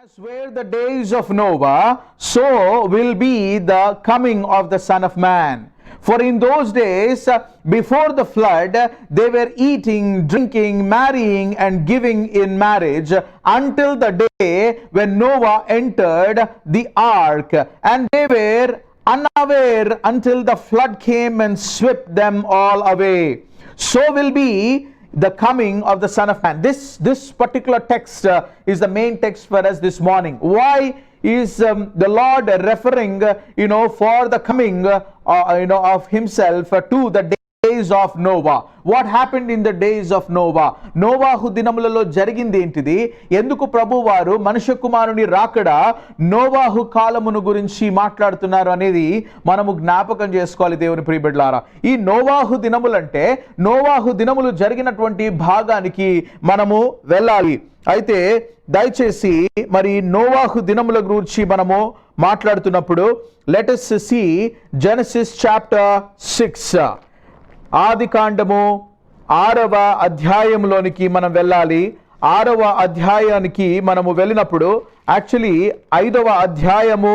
As were the days of Noah, so will be the coming of the Son of Man. For in those days, before the flood, they were eating, drinking, marrying, and giving in marriage until the day when Noah entered the ark, and they were unaware until the flood came and swept them all away. So will be the coming of the Son of Man. This particular text is the main text for us this morning. Why is the Lord referring for the coming of himself to the days of Noah? What happened in the days of Noah? నోవాహు దినములలో జరిగింది ఏంటిది? ఎందుకు ప్రభు వారు మనుష్య కుమారుని రాకడ నోవాహు కాలమును గురించి మాట్లాడుతున్నారు అనేది మనము జ్ఞాపకం చేసుకోవాలి దేవుని ప్రియబిడ్డలారా. ఈ నోవాహు దినములంటే నోవాహు దినములు జరిగినటువంటి భాగానికి మనము వెళ్ళాలి. అయితే దయచేసి మరి నోవాహు దినముల గురించి మనము మాట్లాడుతున్నప్పుడు let us see Genesis chapter 6. ఆదికాండము 6వ అధ్యాయంలోనికి మనం వెళ్ళాలి. 6వ అధ్యాయానికి మనము వెళ్ళినప్పుడు యాక్చువల్లీ 5వ అధ్యాయము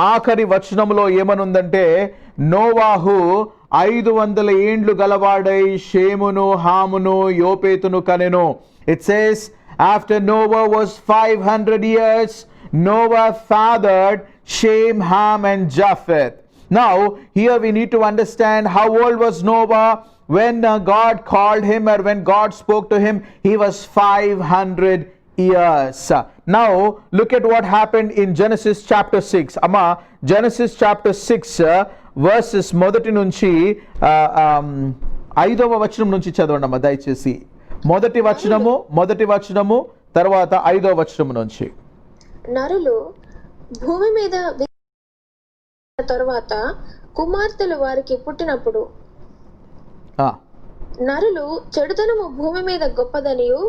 ఆఖరి వచనములో ఏమనుందంటే నోవాహు 500 ఏండ్లు గలవాడై షేమును హామును యోపేతును కనెను. It says after Noah was 500 years, Noah fathered Shem, Ham and Japheth. Now, here we need to understand how old was Noah when God called him, or when God spoke to him. He was 500 years. Now, look at what happened in Genesis chapter 6. Amma, Genesis chapter 6 verses మొదటి నుంచి 5వ వచనం నుంచి చదవండి అమ్మా దయచేసి. మొదటి వచనము తర్వాత 5వ వచనము నుంచి. నరులు భూమి మీద తరువాత కుమార్తెలు వారికి పుట్టినప్పుడు నరులు చెడుతనము భూమి మీద గొప్పదనియు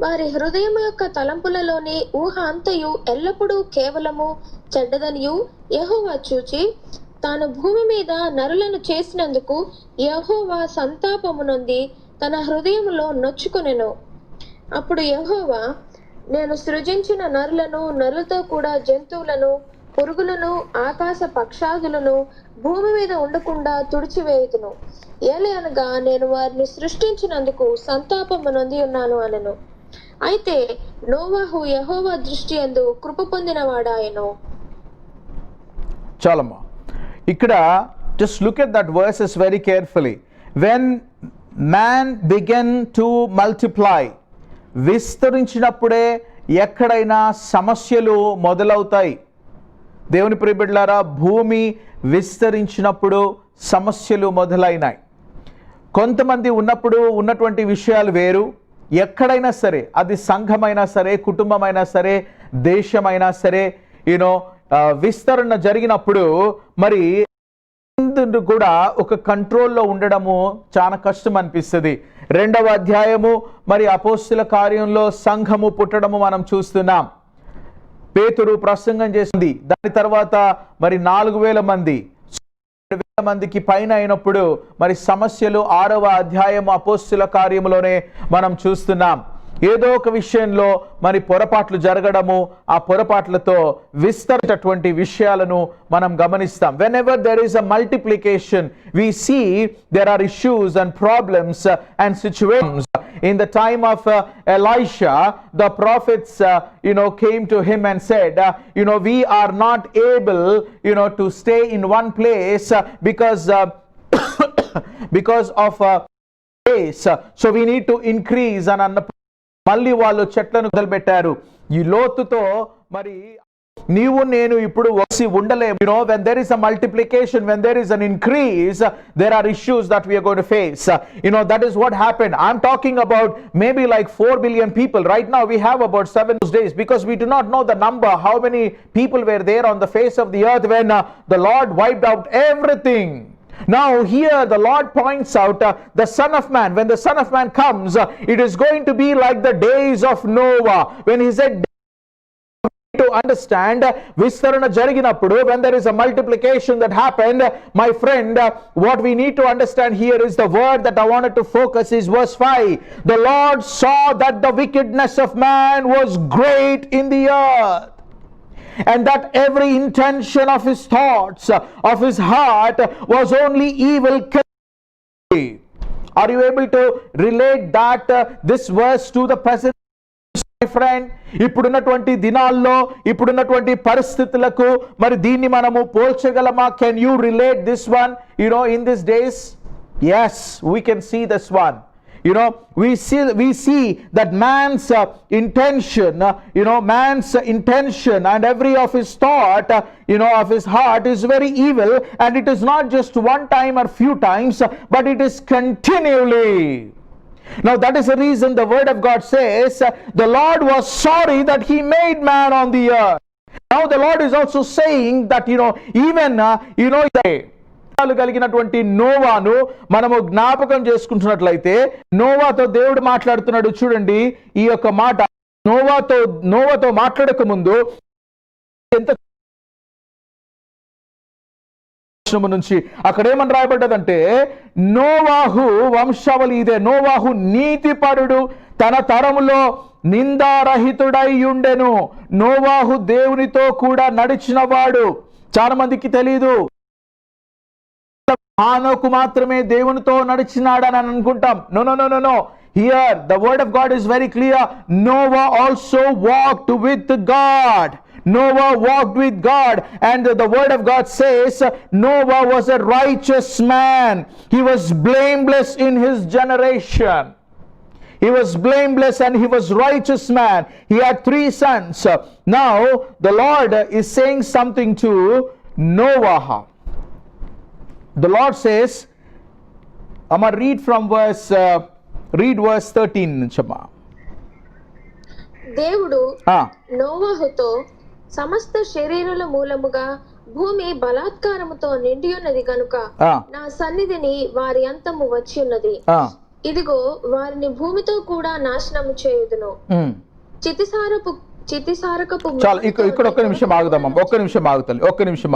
వారి హృదయం యొక్క తలంపులలోని ఊహ అంతయు ఎల్లప్పుడూ కేవలము చెడ్డదనియు యెహోవా చూచి తాను భూమి మీద నరులను చేసినందుకు యెహోవా సంతాపము నొంది తన హృదయములో నొచ్చుకొనెను. అప్పుడు యెహోవా, నేను సృజించిన నరులను, నరులతో కూడా జంతువులను, పురుగులను, ఆకాశ పక్షాదులను భూమి మీద ఉండకుండా తుడిచివేయుదును. ఏలయనగా నేను వారిని సృష్టించినందుకు సంతాపము నొంది ఉన్నాను అనెను. అయితే నోవాహు యెహోవా దృష్టి యందు కృప పొందినవాడాయెను. చాలమ్మా, ఇక్కడ just look at that verses very carefully. When man began to multiply, విస్తరించినప్పుడే ఎక్కడైనా సమస్యలు మొదలవుతాయి. దేవుని ప్రియబిడ్డలారా, భూమి విస్తరించినప్పుడు సమస్యలు మొదలైనాయి. కొంతమంది ఉన్నప్పుడు ఉన్నటువంటి విషయాలు వేరు. ఎక్కడైనా సరే, అది సంఘమైనా సరే, కుటుంబమైనా సరే, దేశమైనా సరే, విస్తరణ జరిగినప్పుడు మరి కూడా ఒక కంట్రోల్లో ఉండడము చాలా కష్టం అనిపిస్తుంది. 2వ అధ్యాయము మరి అపోస్తుల కార్యంలో సంఘము పుట్టడము మనం చూస్తున్నాం. పేతురు ప్రసంగం చేసింది. దాని తర్వాత మరి 4000 మంది, 2000 మందికి పైన అయినప్పుడు మరి సమస్యలు 6వ అధ్యాయము అపోస్తుల కార్యములోనే మనం చూస్తున్నాం. ఏదో ఒక విషయంలో మరి పొరపాట్లు జరగడము, ఆ పొరపాట్లతో విస్తరించేటువంటి విషయాలను మనం గమనిస్తాం. whenever there is a multiplication, we see there are issues and problems and situations. In the time of Elisha, the prophets came to him and said, we are not able to stay in one place because of space, so we need to increase and మళ్ళీ వాళ్ళు చెట్లను మొదలుపెట్టారు. ఈ లోతుతో మరి నీవు నేను ఇప్పుడు వచ్చి ఉండలేము. when there is a multiplication, when there is an increase, there are issues that we are going to face. That is what happened. I'm talking about maybe like 4 billion people. Right now we have about 7 days, because we do not know the number, how many people were there on the face of the earth when the Lord wiped out everything. Now here the Lord points out the Son of Man. When the Son of Man comes, it is going to be like the days of Noah. When he said to understand vistarana జరిగినప్పుడు, when there is a multiplication that happened, my friend, what we need to understand here is the word that I wanted to focus is verse 5. The Lord saw that the wickedness of man was great in the earth. and that every intention of his thoughts, of his heart, was only evil. Are you able to relate that this verse to the present, my friend? ఇప్పుడున్నటువంటి దినాల్లో, ఇప్పుడున్నటువంటి పరిస్థితులకు మరి దీన్ని మనము పోల్చగలమా? Can you relate this one, in these days? Yes, we can see this one. We see that man's intention, man's intention and every of his thought, of his heart is very evil, and it is not just one time or few times, but it is continually. Now that is the reason the word of God says the Lord was sorry that he made man on the earth. Now the Lord is also saying that కలిగినటువంటి నోవాను మనము జ్ఞాపకం చేసుకుంటున్నట్లయితే, నోవాతో దేవుడు మాట్లాడుతున్నాడు. చూడండి ఈ యొక్క మాట. నోవాతో మాట్లాడక ముందు ఎంత నుంచి అక్కడ ఏమని రాయబడ్డదంటే, నోవాహు వంశావళి ఇదే. నోవాహు నీతిపరుడు, తన తరములో నిందారహితుడై ఉండెను. నోవాహు దేవునితో కూడా నడిచినవాడు. చాలా మందికి తెలీదు, హానోకు మాత్రమే దేవునితో నడిచినాడని అనుకుంటాం. No. Here the word of God is very clear. Noah also walked with God. Noah walked with God, and the word of God says Noah was a righteous man. He was blameless in his generation. He was blameless and he was righteous man. He had 3 sons. Now the Lord is saying something to Noah. The Lord says, I'm going to read from verse 13. దేవుడు నోవహుతో, సమస్త శరీరుల మూలముగా భూమి బలాత్కారముతో నిండి ఉన్నది కనుక నా సన్నిధిని వారి అంతము వచ్చి ఉన్నది. ఇదిగో వారిని భూమితో కూడా నాశనము చేయుదును. చాలు, ఇక్కడ ఒక్క నిమిషం ఆగుదామా? ఒక్క నిమిషం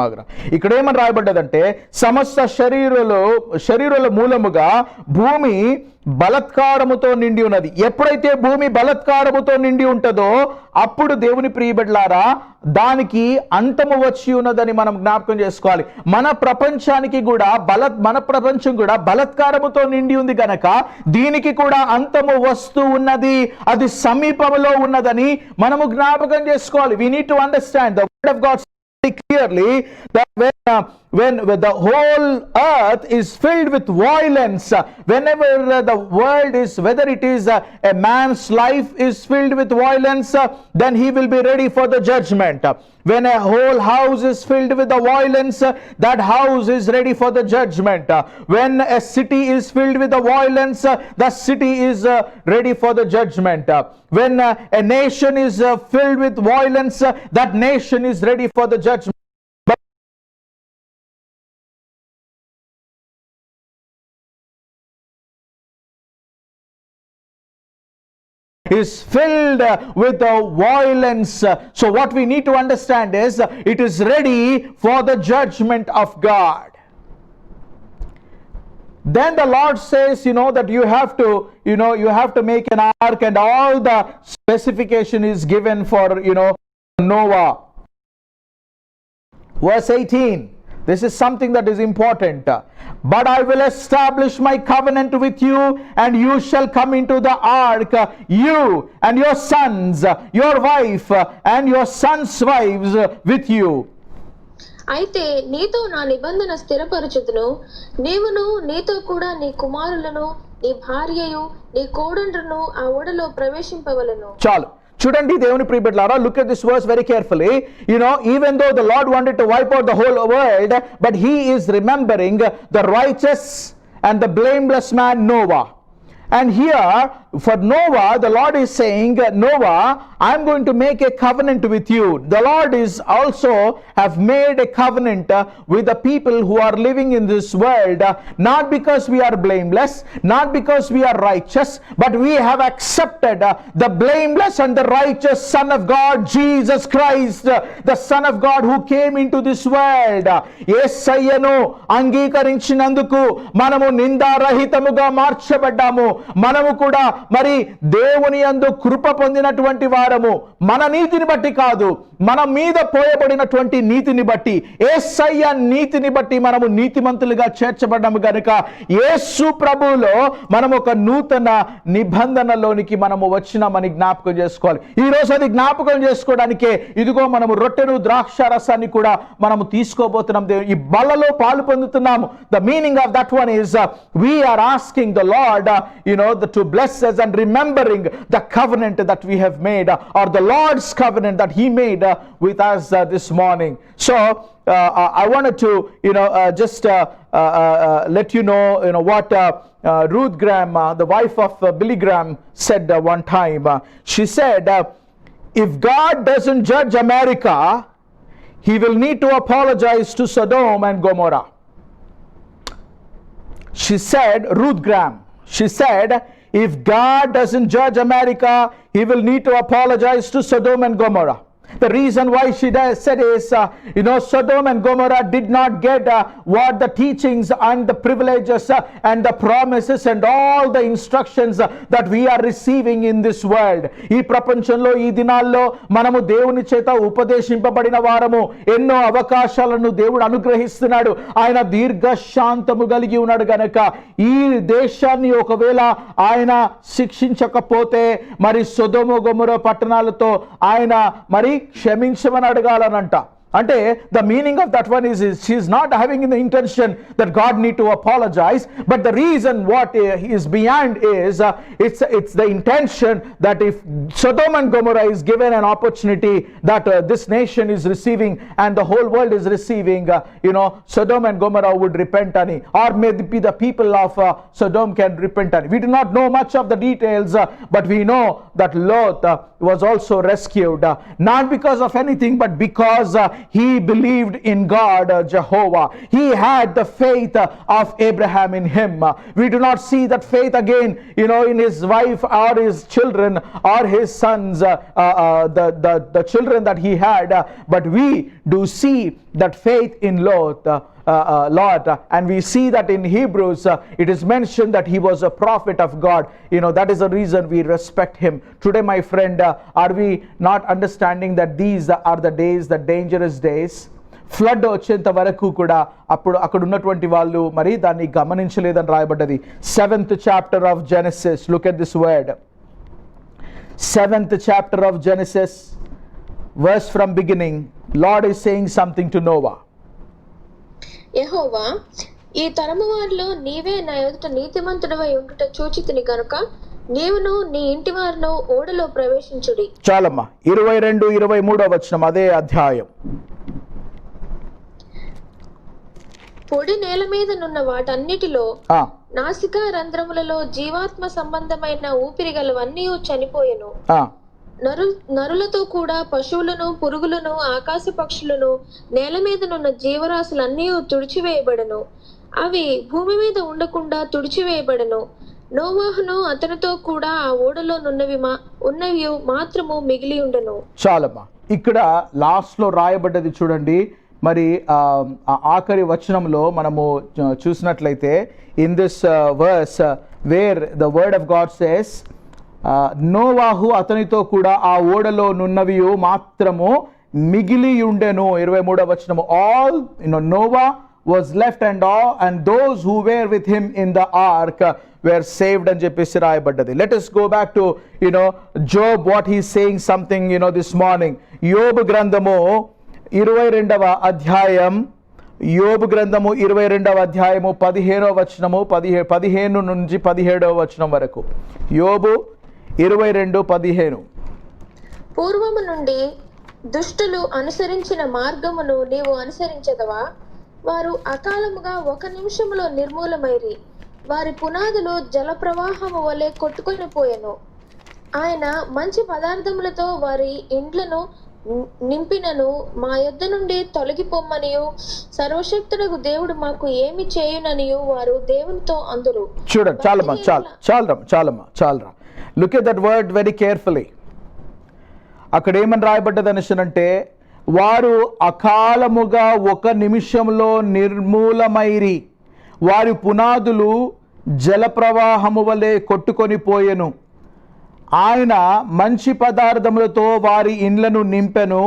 ఆగురా. ఇక్కడ ఏమని రాయబడ్డదంటే, సమస్త శరీరుల మూలముగా భూమి బలత్కారముతో నిండి ఉన్నది. ఎప్పుడైతే భూమి బలత్కారముతో నిండి ఉంటుందో అప్పుడు దేవుని ప్రియబిడ్డలారా దానికి అంతము వచ్చి ఉన్నదని మనం జ్ఞాపకం చేసుకోవాలి. మన ప్రపంచం కూడా బలత్కారముతో నిండి ఉంది గనక దీనికి కూడా అంతము వస్తూ ఉన్నది, అది సమీపంలో ఉన్నదని మనము జ్ఞాపకం చేసుకోవాలి. We need to understand the word of God clearly that when the whole earth is filled with violence, whenever the world is, whether it is a man's life is filled with violence, then he will be ready for the judgment. When a whole house is filled with the violence, that house is ready for the judgment. When a city is filled with the violence, the city is ready for the judgment. When a nation is filled with violence, that nation is ready for the judgment. Is filled with the violence. So what we need to understand is it is ready for the judgment of God. Then the Lord says, that you have to make an ark, and all the specification is given for, Noah. Verse 18. This is something that is important. But I will establish my covenant with you, and you shall come into the ark, you and your sons, your wife, and your sons' wives with you. అయితే నీతో నా నిబంధన స్థిరపరచుదును. నీవును నీతో కూడా నీ కుమారులను, నీ భార్యయు, నీ కోడండ్రును ఆ ఓడలో ప్రవేశింపవలెను. చాలు. చూడండి దేవుని ప్రియబిడ్డలారా, look at this verse very carefully. Even though the Lord wanted to wipe out the whole world, but he is remembering the righteous and the blameless man Noah. And here for Noah, the Lord is saying, Noah, I'm going to make a covenant with you. The Lord is also have made a covenant with the people who are living in this world, not because we are blameless, not because we are righteous, but we have accepted the blameless and the righteous Son of God, Jesus Christ, the Son of God who came into this world. యేసయ్యను అంగీకరించినందుకు మనము నిందారహితముగా మార్చబడ్డాము. మనము కూడా మరి దేవుని యందు కృప పొందినటువంటి వారము, మన నీతిని బట్టి కాదు, మన మీద పోయబడినటువంటి నీతిని బట్టి, యేసయ్య నీతిని బట్టి మనము నీతిమంతులుగా చేర్చబడ్డాము గనుక యేసు ప్రభువులో మనం ఒక నూతన నిబంధనలోనికి మనము వచ్చినామని జ్ఞాపకం చేసుకోవాలి. ఈ రోజు అది జ్ఞాపకం చేసుకోవడానికే ఇదిగో మనము రొట్టెను ద్రాక్ష రసాన్ని కూడా మనము తీసుకోబోతున్నాం. ఈ బల్లలో పాలు పొందుతున్నాము. The meaning of that one is we are asking the Lord to bless us and remembering the covenant that we have made, or the Lord's covenant that he made with us this morning. So I wanted to just let you know what Ruth Graham, the wife of Billy Graham, said one time. She said, if God doesn't judge America, he will need to apologize to Sodom and Gomorrah. She said, Ruth Graham, she said, if God doesn't judge America, he will need to apologize to Sodom and Gomorrah. The reason why she said is, Sodom and Gomorrah did not get what the teachings and the privileges and the promises and all the instructions that we are receiving in this world. ఈ ప్రపంచంలో ఈ దినాల్లో మనము దేవుని చేత ఉపదేశింపబడిన వారము. ఎన్నో అవకాశాలను దేవుడు అనుగ్రహిస్తున్నాడు. ఆయన దీర్ఘశాంతము కలిగి ఉన్నాడు గనక ఈ దేశాన్ని ఒకవేళ ఆయన శిక్షించకపోతే మరి సొదొమ గొమొర్రా పట్టణాలతో ఆయన మరి క్షమించమని అడగాలనంట. అంటే the meaning of that one is she is not having the intention that God need to apologize, but the reason what is behind is it's the intention that if Sodom and Gomorrah is given an opportunity that this nation is receiving and the whole world is receiving, Sodom and Gomorrah would repent ani, or maybe the people of Sodom can repent ani. We do not know much of the details, but we know that Lot was also rescued, not because of anything, but because he believed in God, Jehovah. He had the faith of Abraham in him. We do not see that faith again, in his wife or his children or his sons, the children that he had, but we do see that faith in Lot, and we see that in Hebrews it is mentioned that he was a prophet of God. That is the reason we respect him. Today, my friend, are we not understanding that these are the days, the dangerous days? Flood వచ్చేంత వరకు కూడా అక్కడ ఉన్నటువంటి వాళ్ళు మరి దాన్ని గమనించలేదని రాయబడ్డది. 7th chapter of Genesis, look at this word. 7th chapter of Genesis, verse from beginning, Lord is saying something to Noah. యెహోవా, ఈ తరము వారిలో నీవే నా ఎదుట నీతిమంతుడవై ఉండుట చూచితిని గనుక నీవును నీ ఇంటి వారును ఓడలో ప్రవేశించుడి. చాలమ్మా, 22-23 వచనం అదే అధ్యాయం. పొడి నేల మీద నున్న వాటన్నిటిలో నాసికా రంధ్రములలో జీవాత్మ సంబంధమైన ఊపిరి గలవన్నీ చనిపోయెను. నరులతో కూడా పశువులను, పురుగులను, ఆకాశ పక్షులను, నేల మీద నున్న జీవరాశులన్నీ తుడిచివేయబడను. అవి భూమి మీద ఉండకుండా తుడిచివేయబడను. నోవాహును అతనితో కూడా ఆ ఓడలో ఉన్నవి మాత్రము మిగిలి ఉండను. చాలమ్మా, ఇక్కడ లాస్ట్ లో రాయబడ్డది చూడండి. మరి ఆఖరి వచనంలో మనము చూసినట్లయితే in this verse where the word of God says, నోవాహు అతనితో కూడా ఆ ఓడలో నున్నవి మాత్రము మిగిలి ఉండెను. 23వ వచనము, all Noah was left and those who were with him in the ark were saved అని చెప్పేసి రాయబడ్డది. Let us go back to Job, what he is saying something this morning. యోబు గ్రంథము 22వ అధ్యాయం, యోబు గ్రంథము 22వ అధ్యాయము 15వ వచనము 15 నుంచి 17వ వచనం వరకు. యోబు 22:15. పూర్వము నుండి దుష్టులు అనుసరించిన మార్గమును నీవు అనుసరించదవా? వారు అకాలముగా ఒక నిమిషములో నిర్మూలమైరి. వారి పునాదులు జల ప్రవాహము వలె కొట్టుకొని పోయెను. ఆయన మంచి పదార్థములతో వారి ఇండ్లను నింపినను మా యొద్ద నుండి తొలగిపోమ్మనియు సర్వశక్తుడగు దేవుడు మాకు ఏమి చేయుననియు వారు దేవునితో అందురు. చూడండి, చాలరా. Look at that word very carefully. అక్కడ ఏమని రాయబడ్డది అనేసనంటే, వారు అకాలముగా ఒక నిమిషంలో నిర్మూలమైరి, వారి పునాదులు జల ప్రవాహము వలె కొట్టుకొని పోయెను. ఆయన మంచి పదార్థములతో వారి ఇండ్లను నింపెను.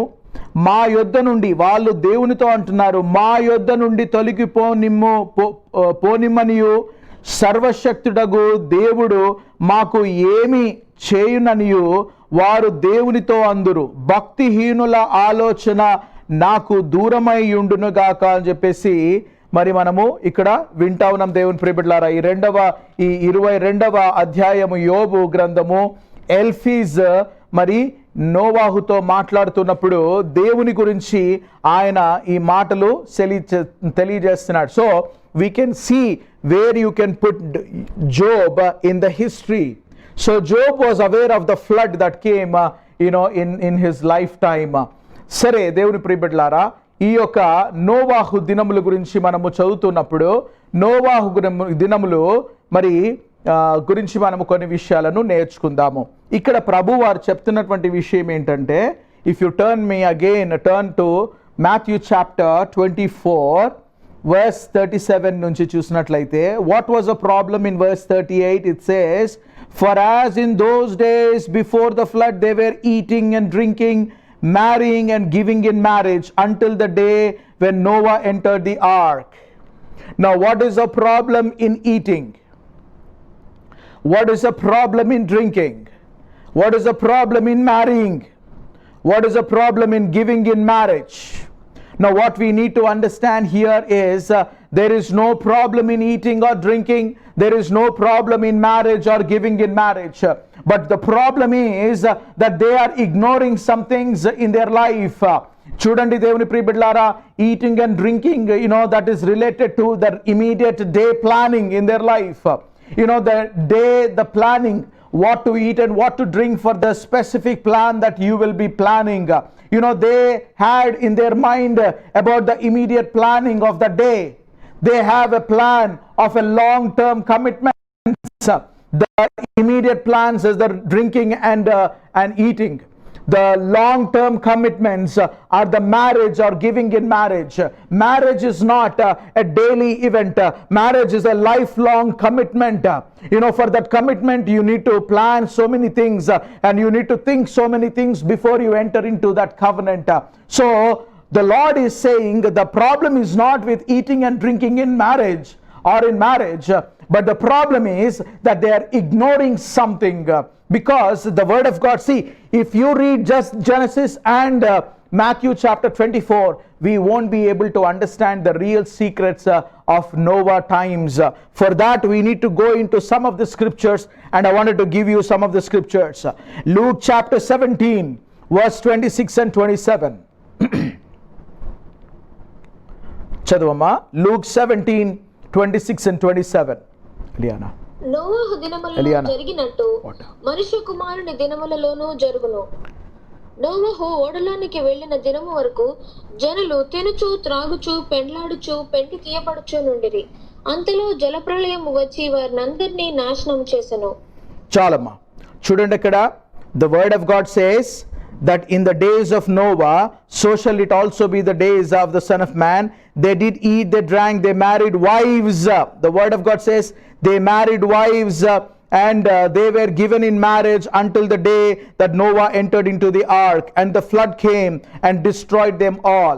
మా యొద్ద నుండి, వాళ్ళు దేవునితో అంటున్నారు, మా యొద్ద నుండి పోనిమ్మనియు సర్వశక్తుడగు దేవుడు మాకు ఏమి చేయుననియు వారు దేవునితో అందురు. భక్తిహీనుల ఆలోచన నాకు దూరమై ఉండునుగాక అని చెప్పేసి మరి మనము ఇక్కడ వింటా ఉన్నాం. దేవుని ప్రియబిడ్డలారా, ఈ 22వ అధ్యాయము యోబు గ్రంథము ఎల్ఫీజ్ మరి నోవాహుతో మాట్లాడుతున్నప్పుడు దేవుని గురించి ఆయన ఈ మాటలు తెలియజేస్తున్నాడు. So we can see where you can put Job in the history. So Job was aware of the flood that came in his lifetime. సరే దేవుని ప్రియబిడ్డలారా, ఈ యొక్క నోవాహు దినముల గురించి మనము చదువుతున్నప్పుడు నోవాహు దినములు మరి గురించి మనము కొన్ని విషయాలను నేర్చుకుందాము. ఇక్కడ ప్రభు వారు చెప్తున్నటువంటి విషయం ఏంటంటే, if U turn to Matthew chapter 24 verse 37 నుంచి చూసినట్లయితే, what was the problem in verse 38? It says, for as in those days before the flood they were eating and drinking, marrying and giving in marriage until the day when Noah entered the ark. Now what is the problem in eating? What is the problem in drinking? What is the problem in marrying? What is the problem in giving in marriage? Now what we need to understand here is there is no problem in eating or drinking. There is no problem in marriage or giving in marriage. But the problem is that they are ignoring some things in their life. చూడండి దేవుని ప్రియబిడ్డలారా, eating and drinking, that is related to their immediate day planning in their life. The planning, what to eat and what to drink for the specific plan that you will be planning. They had in their mind about the immediate planning of the day. They have a plan of a long-term commitments. The immediate plans is the drinking and eating. The long-term commitments are the marriage or giving in marriage. Marriage is not a daily event. Marriage is a lifelong commitment. For that commitment you need to plan so many things and you need to think so many things before you enter into that covenant. So the Lord is saying the problem is not with eating and drinking in marriage or in marriage, but the problem is that they are ignoring something. Because the word of God, see, if you read just Genesis and Matthew chapter 24, we won't be able to understand the real secrets of Noah times. For that we need to go into some of the scriptures, and I wanted to give you some of the scriptures. Luke chapter 17 verse 26 and 27. చదవమ్మా, Luke 17:26 and 27. Liana. నోవహు దినములలో జరిగినట్టు మనుష్య కుమారుని దినములలోనూ జరుగును. నోవహు ఓడలోనికి వెళ్ళిన దినము వరకు జనులు తినుచు త్రాగుచు పెండ్లాడుచు పెండ్లి తీయబడుచు నుండిరి. అంతలో జలప్రళయం వచ్చి వారినందరినీ నాశనం చేసెను. చాలమ్మా, చూడండి ఇక్కడ the word of God says that in the days of Noah, so shall it also be the days of the Son of Man. They did eat, they drank, they married wives. The word of God says they married wives and they were given in marriage until the day that Noah entered into the ark, and the flood came and destroyed them all.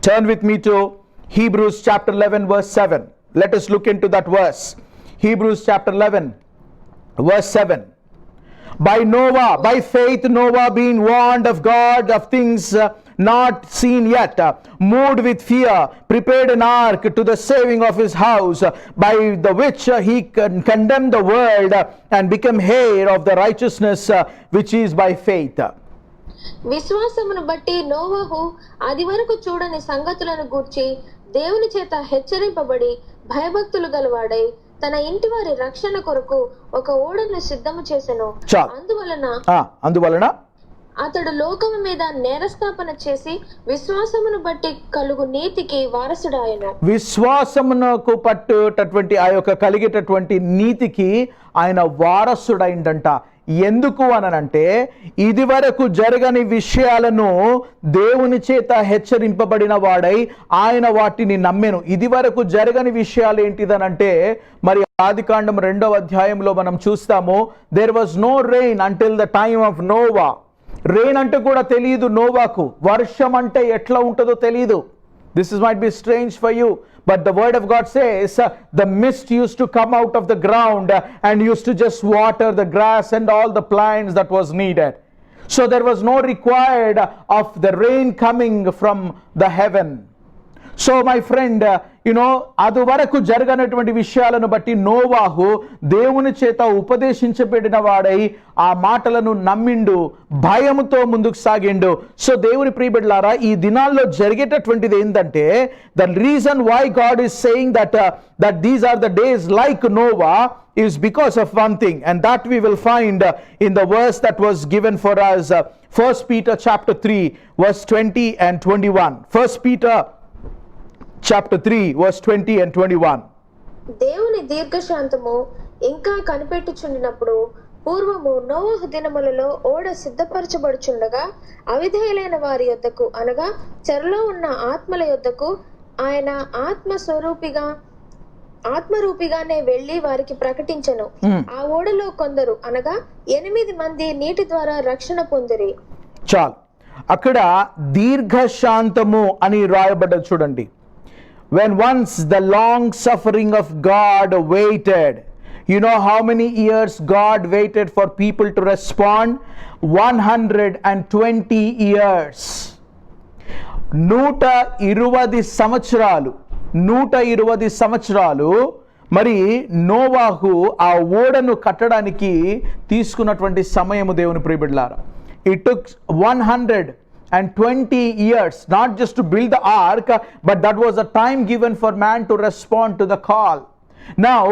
Turn with me to Hebrews chapter 11 verse 7. Let us look into that verse. Hebrews chapter 11 verse 7. By faith Noah, being warned of God of things not seen yet, moved with fear, prepared an ark to the saving of his house, by the which he condemned the world and became heir of the righteousness which is by faith. విశ్వాసమును బట్టి నోవహు అది వరకు చూడని సంగతులను గూర్చి దేవుని చేత హెచ్చరింపబడి భయభక్తులు గలవాడై తన ఇంటి వారి రక్షణ కొరకు ఒక ఓడను సిద్ధము చేసెను. అందువలన అతడు లోకము మీద నేరస్థాపన చేసి విశ్వాసమును బట్టి కలుగు నీతికి వారసుడాయను. విశ్వాసమునకు పట్టుటటువంటి ఆ యొక్క కలిగేటటువంటి నీతికి ఆయన వారసుడైండంట. ఎందుకు అనంటే ఇది వరకు జరగని విషయాలను దేవుని చేత హెచ్చరింపబడిన వాడై ఆయన వాటిని నమ్మెను. ఇది వరకు జరగని విషయాలు ఏంటిదనంటే మరి ఆదికాండం 2వ అధ్యాయంలో మనం చూస్తాము, there was no rain until the time of Noah. Rain అంటే కూడా తెలియదు నోవాకు, వర్షం అంటే ఎట్లా ఉంటుందో తెలియదు. This might be strange for you, but the word of God says the mist used to come out of the ground and used to just water the grass and all the plants that was needed. So there was no required of the rain coming from the heaven. So my friend, అది వరకు జరగనటువంటి విషయాలను బట్టి నోవాహు దేవుని చేత ఉపదేశించబడిన వాడై ఆ మాటలను నమ్మిండు, భయముతో ముందుకు సాగిండు. సో దేవుని ప్రియబిడ్డలారా, ఈ దినాల్లో జరిగేటటువంటిది ఏంటంటే, the reason why God is saying that these are the days like Noah is because of one thing, and that we will find in the verse that was given for us, 1 Peter chapter 3 verse 20 and 21. 1 Peter chapter 3 verse 20 and 21. దేవుని దీర్ఘశాంతము ఇంకా కనిపెట్టుచుండినప్పుడు పూర్వము నోవహు దినములలో ఓడ సిద్ధపరచబడుచుండగా అవిధేయులైన వారి యొద్దకు అనగా చెరలో ఉన్న ఆత్మల యొద్దకు ఆయన ఆత్మరూపిగానే వెళ్లి వారికి ప్రకటించెను. ఆ ఓడలో కొందరు అనగా 8 మంది నీటి ద్వారా రక్షణ పొందిరి. చాలు, అక్కడ దీర్ఘశాంతము అని రాయబడ్డది చూడండి. When once the long suffering of God waited, you know how many years God waited for people to respond? 120 years. 120 సంవత్సరాలు, 120 సంవత్సరాలు మరి నోవాహు ఆ ఓడను కట్టడానికి తీసుకున్నటువంటి సమయము దేవుని ప్రియబిడ్డలారా. It took 120 years, not just to build the ark, but that was a time given for man to respond to the call. Now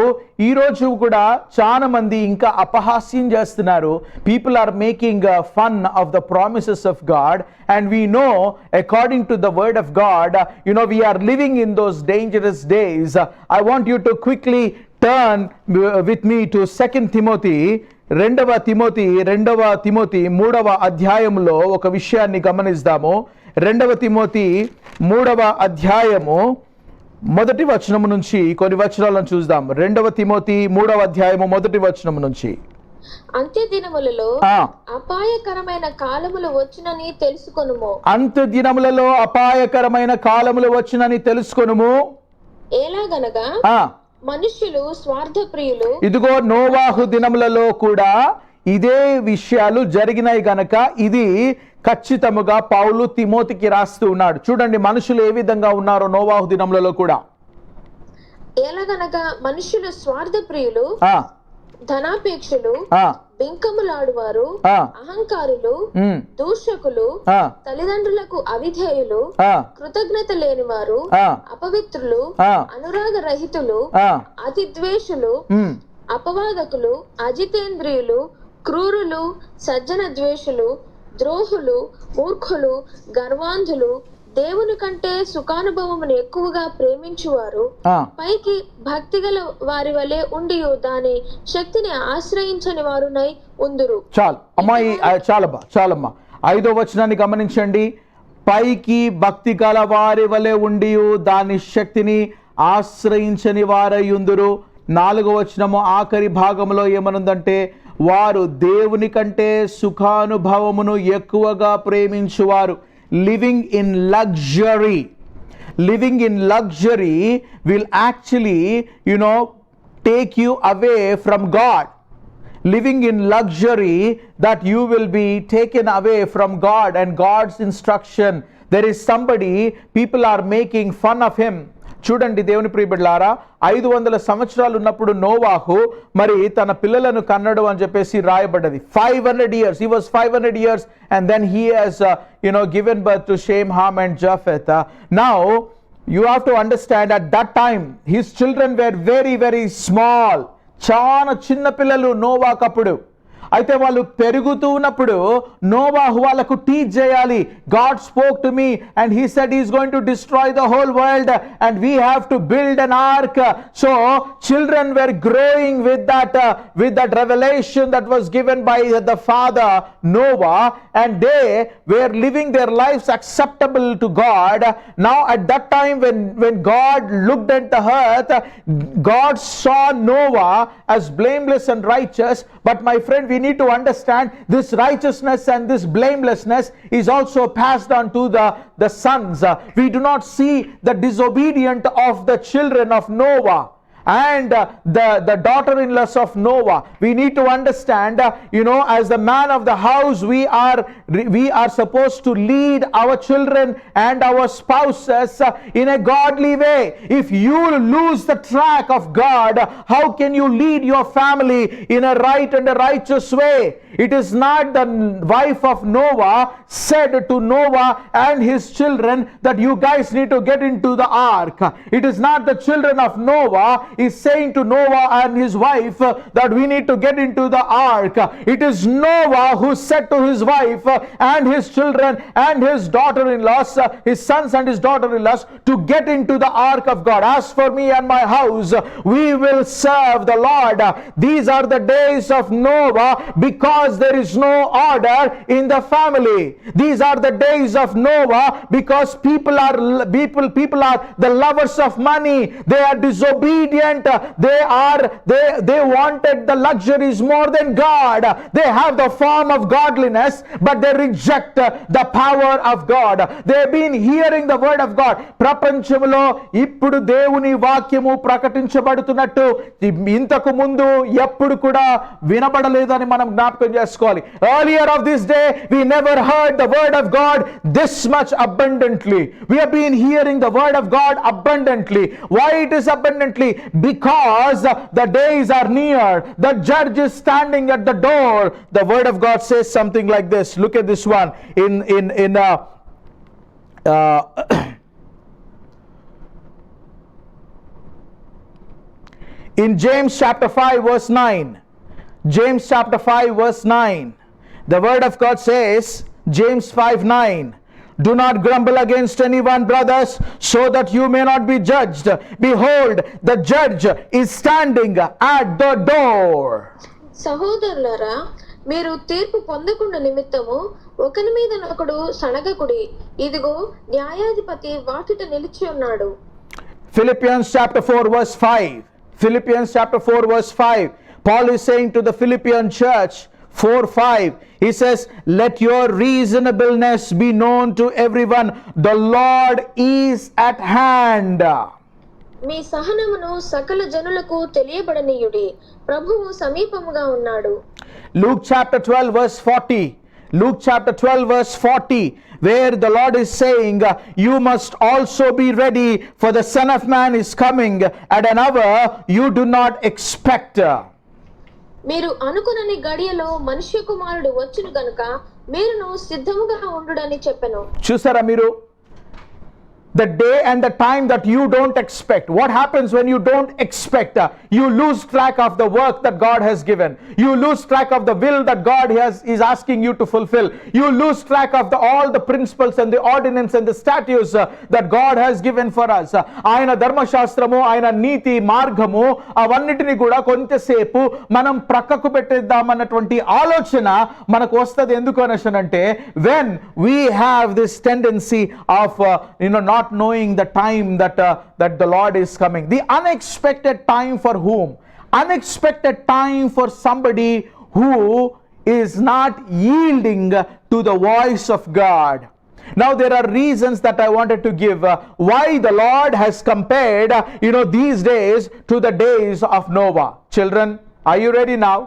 ఈ రోజు కూడా చాలా మంది ఇంకా అపహాస్యం చేస్తున్నారు. People are making fun of the promises of God, and we know according to the word of God, we are living in those dangerous days. I want you to quickly turn with me to 2 Timothy 3వ అధ్యాయంలో ఒక విషయాన్ని గమనిద్దాము. 2 Timothy 3వ అధ్యాయము మొదటి వచనము నుంచి కొన్ని వచనాలను చూద్దాం. 2 తిమోతి 3వ అధ్యాయము మొదటి వచనము నుంచి. అంత్య దినములలో అపాయకరమైన కాలములు వచ్చునని తెలుసుకొనుము. అంత్య దినములలో అపాయకరమైన కాలములు వచ్చునని తెలుసుకొనుము. ఎలాగనగా మనుష్యులు స్వార్థప్రియులు. ఇదిగో నోవాహు దినములలో కూడా ఇదే విషయాలు జరిగినాయి గనక ఇది ఖచ్చితముగా పౌలు తిమోతికి రాస్తూ ఉన్నాడు. చూడండి మనుషులు ఏ విధంగా ఉన్నారో నోవాహు దినములలో కూడా. ఎలాగనగా మనుషులు స్వార్థప్రియులు, ధనాపేక్షలు, బింకములాడువారు, అహంకారులు, దూషకులు, తల్లిదండ్రులకు అవిధేయులు, కృతజ్ఞత లేనివారు, అపవిత్రులు, అనురాగ రహితులు, అతిద్వేషులు, అపవాదకులు, అజితేంద్రియులు, క్రూరులు, సజ్జన ద్వేషులు, ద్రోహులు, మూర్ఖులు, గర్వాంధులు, దేవుని కంటే సుఖానుభవమును ఎక్కువగా ప్రేమించువారు, పైకి భక్తి గల వారి వలె ఉండి దాని శక్తిని ఆశ్రయించని వారునై ఉందురు. చాలు అమ్మాయి, చాలమ్మా. 5వ వచనాన్ని గమనించండి. పైకి భక్తి గల వారి వలె ఉండి దాని శక్తిని ఆశ్రయించని వారై ఉందురు. 4వ వచనము ఆఖరి భాగంలో ఏమనుందంటే, వారు దేవుని కంటే సుఖానుభవమును ఎక్కువగా ప్రేమించువారు. Living in luxury will actually take you away from God. Living in luxury, that you will be taken away from God and God's instruction. There is somebody, people are making fun of him. చూడండి దేవుని ప్రియబిడ్డలారా, 500 సంవత్సరాలు ఉన్నప్పుడు నోవాహు మరి తన పిల్లలను కన్నడు అని చెప్పేసి రాయబడ్డది. 500 years, he was 500 years and then he has given birth to Shem, Ham and Japheth. Now you have to understand, at that time his children were very very small. చాలా చిన్న పిల్లలు నోవాహు అప్పుడు. అయితే వాళ్ళు పెరుగుతూ ఉన్నప్పుడు నోవాహు వాళ్ళకు టీచ్ చేయాలి. God spoke to me and he said he is going to destroy the whole world and we have to build an ark. So children were growing with that revelation that was given by the father Noah, and they were living their lives acceptable to God. Now at that time when God looked at the earth, God saw Noah as blameless and righteous. But my friend, we need to understand this righteousness and this blamelessness is also passed on to the sons. We do not see the disobedient of the children of Noah and the daughter-in-laws of Noah. We need to understand, as the man of the house, we are supposed to lead our children and our spouses in a godly way. If you lose the track of God, how can you lead your family in a right and a righteous way? It is not the wife of Noah said to Noah and his children that you guys need to get into the ark. It is not the children of Noah is saying to Noah and his wife that we need to get into the ark. It is Noah who said to his wife and his children and his daughter-in-laws, his sons and his daughter-in-laws, to get into the ark of God. As for me and my house, we will serve the Lord. These are the days of Noah because there is no order in the family. These are the days of Noah because people are the lovers of money. They are disobedient. They wanted the luxuries more than God. They have the form of godliness, but they reject the power of God. They have been hearing the word of God. ప్రపంచంలో ఇప్పుడు దేవుని వాక్యము ప్రకటించబడుతున్నట్టు ఇంతకు ముందు ఎప్పుడు కూడా వినబడలేదని మనం జ్ఞాపకం చేసుకోవాలి. Earlier of this day we never heard the word of God this much abundantly. We have been hearing the word of God abundantly. Why it is abundantly? Because the days are near. The judge is standing at the door. The word of God says something like this. Look at this one in James chapter 5 verse 9. James chapter 5 verse 9. The word of God says, James 5:9, do not grumble against anyone, brothers, so that you may not be judged. Behold, the judge is standing at the door. సహోదరులారా, మీరు తీర్పు పొందకుండా నిమిత్తము ఒకని మీద ఒకడు సణగకుడి. ఇదిగో న్యాయాధిపతి వాకిట నిలిచి ఉన్నాడు. Philippians chapter 4 verse 5. Philippians chapter 4 verse 5. Paul is saying to the Philippian church, 4:5, he says, let your reasonableness be known to everyone. The Lord is at hand. మీ సహనమును సకల జనులకు తెలియబడనీయుడి. ప్రభువు సమీపముగా ఉన్నాడు. Luke chapter 12 verse 40. Luke chapter 12 verse 40, where the Lord is saying, you must also be ready, for the Son of Man is coming at an hour you do not expect. మీరు అనుకునని గడియలో మనుష్య కుమారుడు వచ్చును గనుక మీరును సిద్ధముగా ఉండుడని చెప్పెను. చూసారా మీరు? The day and the time that you don't expect. What happens when you don't expect? You lose track of the work that God has given. You lose track of the will that God is asking you to fulfill. You lose track of all the principles and the ordinance and the statutes that God has given for us. ఆయన ధర్మశాస్త్రము, ఆయన నీతి మార్గము, అవన్నిటిని కూడా కొంతసేపు మనం ప్రక్కకు పెట్టేద్దామన్నటువంటి ఆలోచన మనకు వస్తుంది. ఎందుకు అనేసనంటే when we have this tendency of not knowing the time that the Lord is coming. The unexpected time for whom? Unexpected time for somebody who is not yielding to the voice of God. Now there are reasons that I wanted to give why the Lord has compared these days to the days of Noah. Children, are you ready now?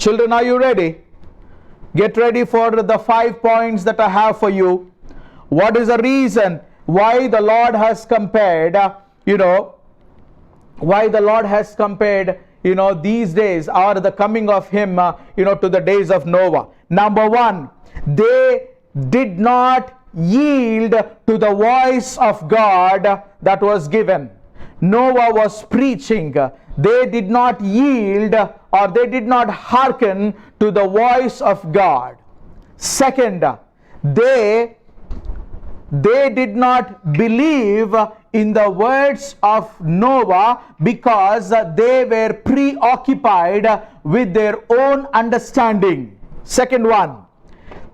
Children, are you ready? Get ready for the 5 points that I have for you. What is the reason why the Lord has compared these days or the coming of him to the days of Noah? Number 1, they did not yield to the voice of God that was given. Noah was preaching. They did not yield or they did not hearken to the voice of God. Second, they did not believe in the words of Noah because they were preoccupied with their own understanding. Second one,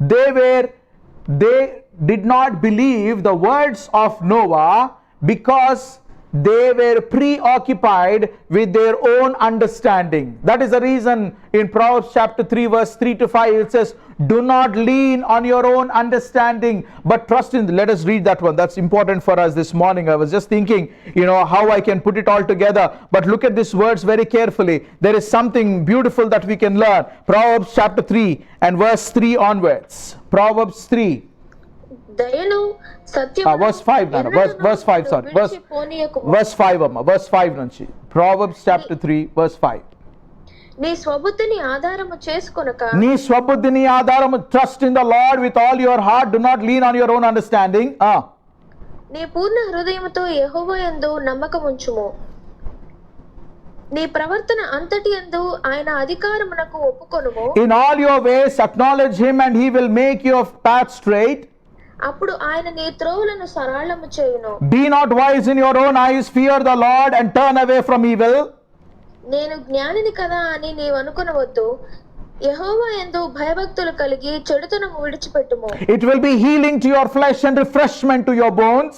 they did not believe the words of Noah because they were preoccupied with their own understanding. That is the reason in Proverbs chapter 3 verse 3 to 5 it says, do not lean on your own understanding but trust in. Let us read that one. That's important for us this morning. I was just thinking, how I can put it all together, but look at these words very carefully. There is something beautiful that we can learn. Proverbs chapter 3 and verse 3 onwards. Proverbs 3 దయను సత్యమును verse 5 verse 5 sorry verse 5 amma verse 5 nunchi Proverbs chapter 3 verse 5. నీ స్వబుద్ధిని ఆధారము చేసుకొనక నీ స్వబుద్ధిని ఆధారము, trust in the Lord with all your heart, do not lean on your own understanding. నీ పూర్ణ హృదయముతో యెహోవా యందు నమ్మకముంచుము, నీ ప్రవర్తన అంతటి యందు ఆయన అధికారమునకు ఒప్పుకొనుము. In all your ways acknowledge him and he will make your path straight. అప్పుడు ఆయన నీ త్రోవలను సరళము చేయును. Be not wise in your own eyes, fear the Lord and turn away from evil. నేను జ్ఞానిని కదా అని నీవు అనుకొనవద్దు, యెహోవా యందు భయభక్తులు కలిగి చెడుతనము విడిచిపెట్టుము. It will be healing to your flesh and refreshment to your bones.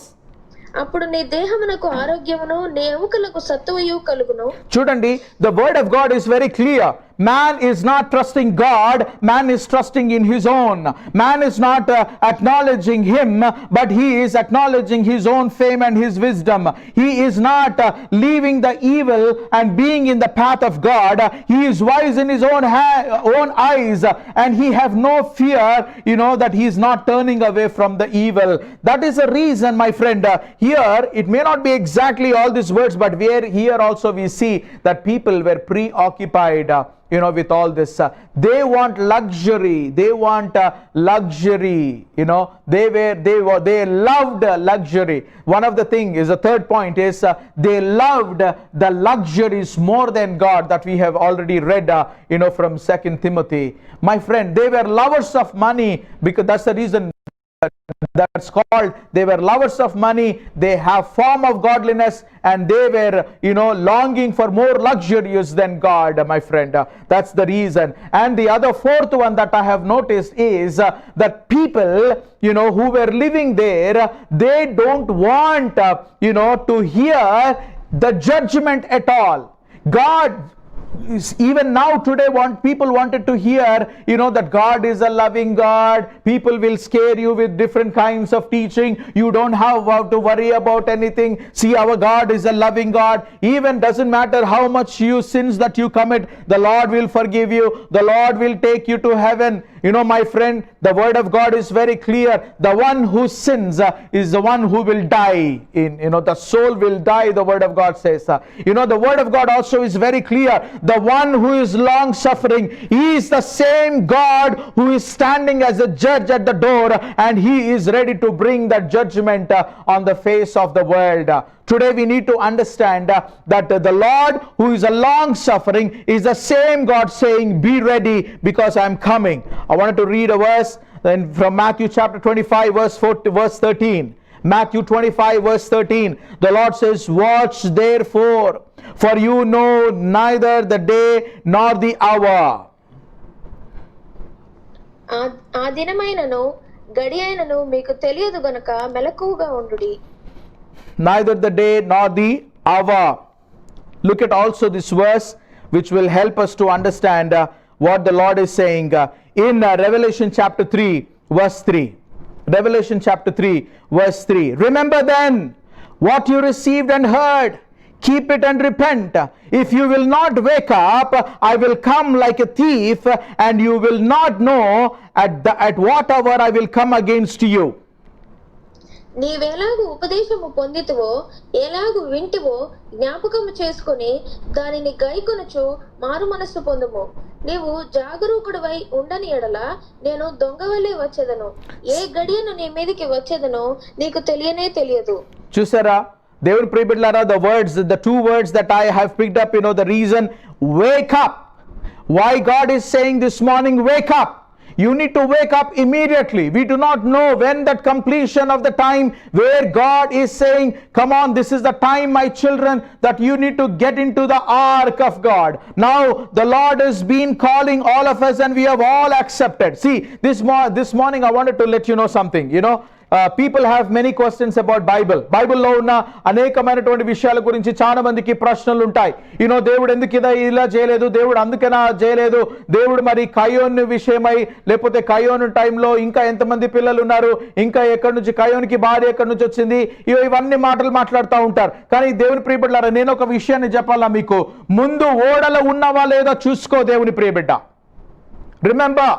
అప్పుడు నీ దేహమునకు ఆరోగ్యమును నీ ఎముకలకు సత్తువయు కలుగును. చూడండి, the word of God is very clear. Man is not trusting God, man is trusting in his own. Man is not acknowledging him, but he is acknowledging his own fame and his wisdom. He is not leaving the evil and being in the path of God. He is wise in his own eyes, and he have no fear, that he is not turning away from the evil. That is the reason, my friend, here it may not be exactly all these words, but here also we see that people were preoccupied with all this. They want luxury. They want luxury. They loved luxury. One of the thing is, the third point is, they loved the luxuries more than God, that we have already read from 2 Timothy. My friend, they were lovers of money, because that's the reason that's called, they were lovers of money. They have form of godliness, and they were longing for more luxurious than God, my friend. That's the reason. And the other fourth one that I have noticed is that people who were living there, they don't want to hear the judgment at all. God, even now today, people wanted to hear that God is a loving God. People will scare you with different kinds of teaching. You don't have to worry about anything. See, our God is a loving God. Even doesn't matter how much sins that you commit, the Lord will forgive you. The Lord will take you to heaven. My friend, the word of God is very clear. The one who sins is the one who will die. The soul will die, the word of God says. The word of God also is very clear. The one who is long suffering, he is the same God who is standing as a judge at the door, and he is ready to bring that judgment on the face of the world. Today we need to understand that the Lord who is a long suffering is the same God saying, be ready because I am coming. I wanted to read a verse from Matthew chapter 25 verse 13. Matthew 25 verse 13. The Lord says, watch therefore, for you know neither the day nor the hour. ఆ దినమైనను గడియైనను మీకు తెలియదు గనుక మెలకువగా ఉండుడి. Neither the day nor the hour. Look at also this verse, which will help us to understand what the Lord is saying in Revelation chapter 3 verse 3. Revelation chapter 3 verse 3. Remember then what you received and heard, keep it and repent. If you will not wake up, I will come like a thief, and you will not know at what hour I will come against you. నీవెలాగు ఉపదేశము పొందితివో, ఎలాగు వింటివో జ్ఞాపకము చేసుకుని దానిని గైకొనుచు మారు మనస్సు పొందుము. నీవు జాగరూకుడివై ఉండని ఎడల నేను దొంగవలే వచ్చేదను. ఏ గడియను నీ మీదకి వచ్చేదనో నీకు తెలియనే తెలియదు. చూసారా, దేవుని ప్రియబిడ్డలారా, the two words that I have picked up, the reason, wake up. Why God is saying this morning, wake up. You need to wake up immediately. We do not know when that completion of the time where God is saying, come on, this is the time, my children, that you need to get into the ark of God. Now the Lord has been calling all of us and we have all accepted. See, this morning I wanted to let you know something. People have many questions about బైబిల్లో ఉన్న అనేకమైనటువంటి విషయాల గురించి చాలా మందికి ప్రశ్నలు ఉంటాయి. దేవుడు ఎందుకు ఇలా చేయలేదు, దేవుడు అందుకనా చేయలేదు, దేవుడు మరి కయోన్ విషయమై, లేకపోతే కయోన్ టైంలో ఇంకా ఎంతమంది పిల్లలు ఉన్నారు, ఇంకా ఎక్కడి నుంచి కయోన్కి భార్య ఎక్కడి నుంచి వచ్చింది, ఇవన్నీ మాటలు మాట్లాడుతూ ఉంటారు. కానీ దేవుని ప్రియబిడ్డలారా, నేను ఒక విషయాన్ని చెప్పాలా మీకు, ముందు ఓడలో ఉన్నవా లేదా చూసుకో దేవుని ప్రియబిడ్డ. Remember,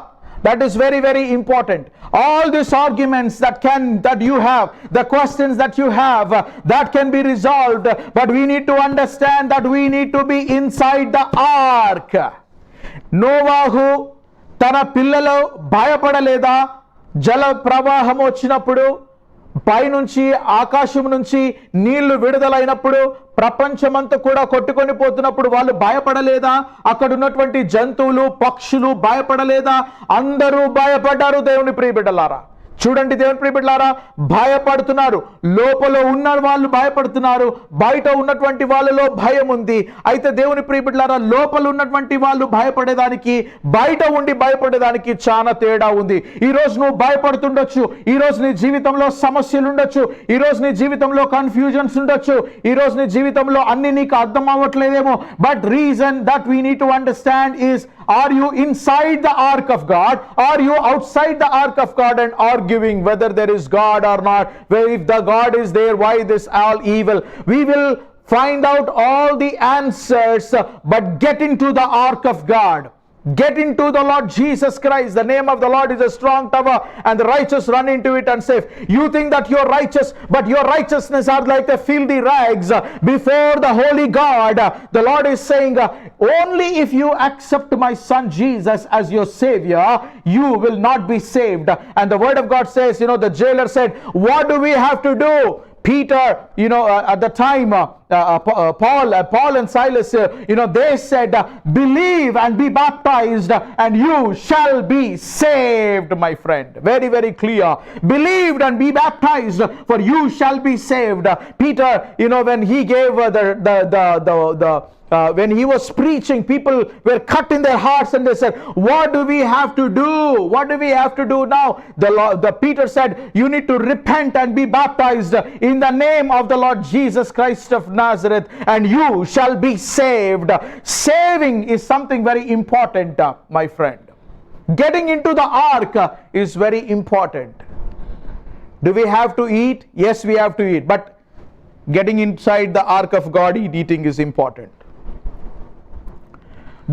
that is very, very important. All these arguments that you have, the questions that you have, that can be resolved, but we need to understand that we need to be inside the ark. నోవాహు తన పిల్లలు భయపడలేదా? జల ప్రవాహం వచ్చినప్పుడు, పైనుంచి ఆకాశం నుంచి నీళ్లు విడుదలైనప్పుడు, ప్రపంచమంతా కూడా కొట్టుకొని పోతున్నప్పుడు వాళ్ళు భయపడలేదా? అక్కడ ఉన్నటువంటి జంతువులు, పక్షులు భయపడలేదా? అందరూ భయపడ్డారు దేవుని ప్రియబిడ్డలారా. చూడండి దేవుని ప్రియబిడ్డలారా, భయపడుతున్నారు. లోపల ఉన్న వాళ్ళు భయపడుతున్నారు, బయట ఉన్నటువంటి వాళ్ళలో భయం ఉంది. అయితే దేవుని ప్రియబిడ్డలారా, లోపల ఉన్నటువంటి వాళ్ళు భయపడేదానికి, బయట ఉండి భయపడేదానికి చాలా తేడా ఉంది. ఈ రోజు నువ్వు భయపడుతుండొచ్చు, ఈ రోజు నీ జీవితంలో సమస్యలు ఉండొచ్చు, ఈ రోజు నీ జీవితంలో కన్ఫ్యూజన్స్ ఉండొచ్చు, ఈ రోజు నీ జీవితంలో అన్ని నీకు అర్థం అవ్వట్లేదేమో. But reason that we need to understand is, are you inside the ark of God? Are you outside the ark of God and arguing whether there is God or not? Well, if the God is there, why this all evil? We will find out all the answers, but get into the ark of God. Get into the Lord Jesus Christ. The name of the Lord is a strong tower, and the righteous run into it and safe. You think that you're righteous, but your righteousness are like the filthy rags before the holy God. The Lord is saying, only if you accept my son Jesus as your savior, you will not be saved. And the word of God says, the jailer said, what do we have to do? Peter, at the time, Paul and Silas, they said, believe and be baptized and you shall be saved, my friend. Very, very clear. Believed and be baptized, for you shall be saved. Peter, when he gave when he was preaching, people were cut in their hearts and they said, what do we have to do? What do we have to do now? The Peter said, you need to repent and be baptized in the name of the Lord Jesus Christ of Nazareth and you shall be saved. Saving is something very important, my friend. Getting into the ark is very important. Do we have to eat? Yes, we have to eat. But getting inside the ark of God, eating is important.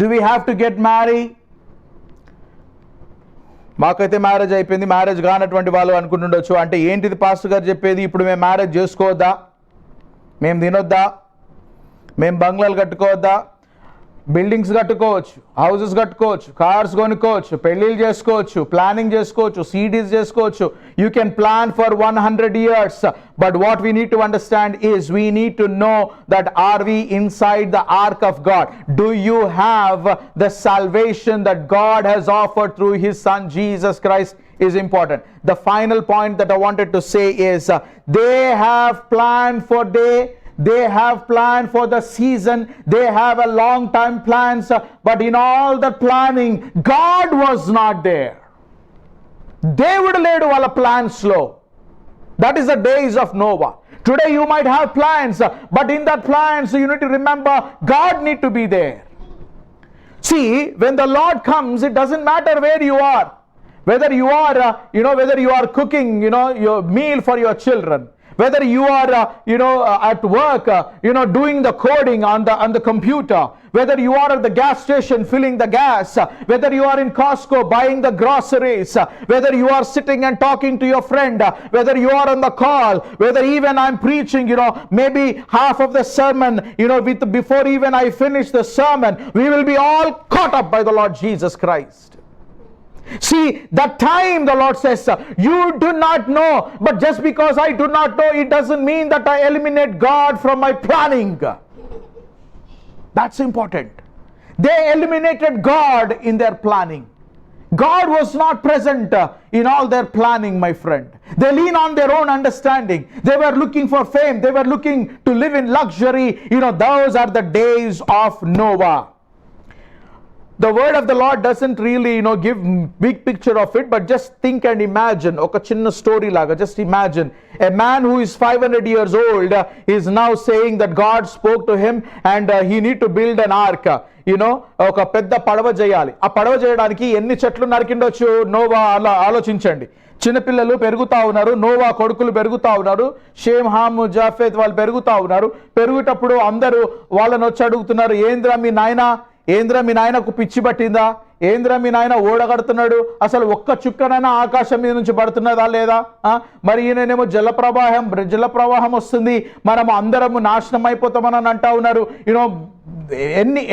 Do we have to get married? మాకైతే marriage అయిపోయింది. Marriage కానటువంటి వాళ్ళు అనుకుంటుండొచ్చు, అంటే ఏంటిది pastor గారు చెప్పేది, ఇప్పుడు మేము మ్యారేజ్ చేసుకోవద్దా, మేము తినొద్దా, మేము బంగ్లాలు కట్టుకోవద్దా? బిల్డింగ్స్ కట్టుకోవచ్చు, హౌసెస్ కట్టుకోవచ్చు, కార్స్ కొనుక్కోవచ్చు, పెళ్ళిళ్ళు చేసుకోవచ్చు, ప్లానింగ్ చేసుకోవచ్చు, సీడీస్ చేసుకోవచ్చు. You can plan for 100 years, but what we need to understand is we need to know that are we inside the ark of God? Do you have the salvation that God has offered through his son Jesus Christ? Is important. The final point that I wanted to say is they have planned for day, they have planned for the season, they have a long time plans, but in all the planning God was not there. దేవుడు లేడు వాళ్ళ plans లో. That is the days of Noah. Today you might have plans, but in that plans you need to remember God need to be there. See, when the Lord comes, it doesn't matter where you are, whether you are whether you are cooking your meal for your children, whether you are at work doing the coding on the computer, whether you are at the gas station filling the gas, whether you are in Costco buying the groceries, whether you are sitting and talking to your friend, whether you are on the call, whether even I'm preaching maybe half of the sermon before even I finish the sermon, we will be all caught up by the Lord Jesus Christ. See, that time the Lord says, you do not know, but just because I do not know, it doesn't mean that I eliminate God from my planning. That's important. They eliminated God in their planning. God was not present in all their planning, my friend. They lean on their own understanding. They were looking for fame. They were looking to live in luxury. Those are the days of Noah. The word of the Lord doesn't really, give big picture of it, but just think and imagine. Oka chinna story laga, just imagine. A man who is 500 years old is now saying that God spoke to him and he need to build an ark. ఒక పెద్ద పడవ చేయాలి. ఆ పడవ చేయడానికి ఎన్ని చెట్లు నరికిండొచ్చు Noah అలా ఆలోచించండి. చిన్నపిల్లలు పెరుగుతా ఉన్నారు, నోవా కొడుకులు పెరుగుతా ఉన్నారు, షేమ్, హామ్, జాఫెత్ వాళ్ళు పెరుగుతా ఉన్నారు. పెరుగుటప్పుడు అందరూ వాళ్ళని వచ్చి అడుగుతున్నారు, ఏంద్రా మీ నాయనకు పిచ్చి పట్టిందా? ఏంద్రా మీ నాయన ఓడగడుతున్నాడు? అసలు ఒక్క చుక్కనైనా ఆకాశం మీద నుంచి పడుతున్నదా లేదా? మరి ఈయననేమో జలప్రవాహం వస్తుంది, మనం అందరము నాశనం అయిపోతామని అంటా ఉన్నారు.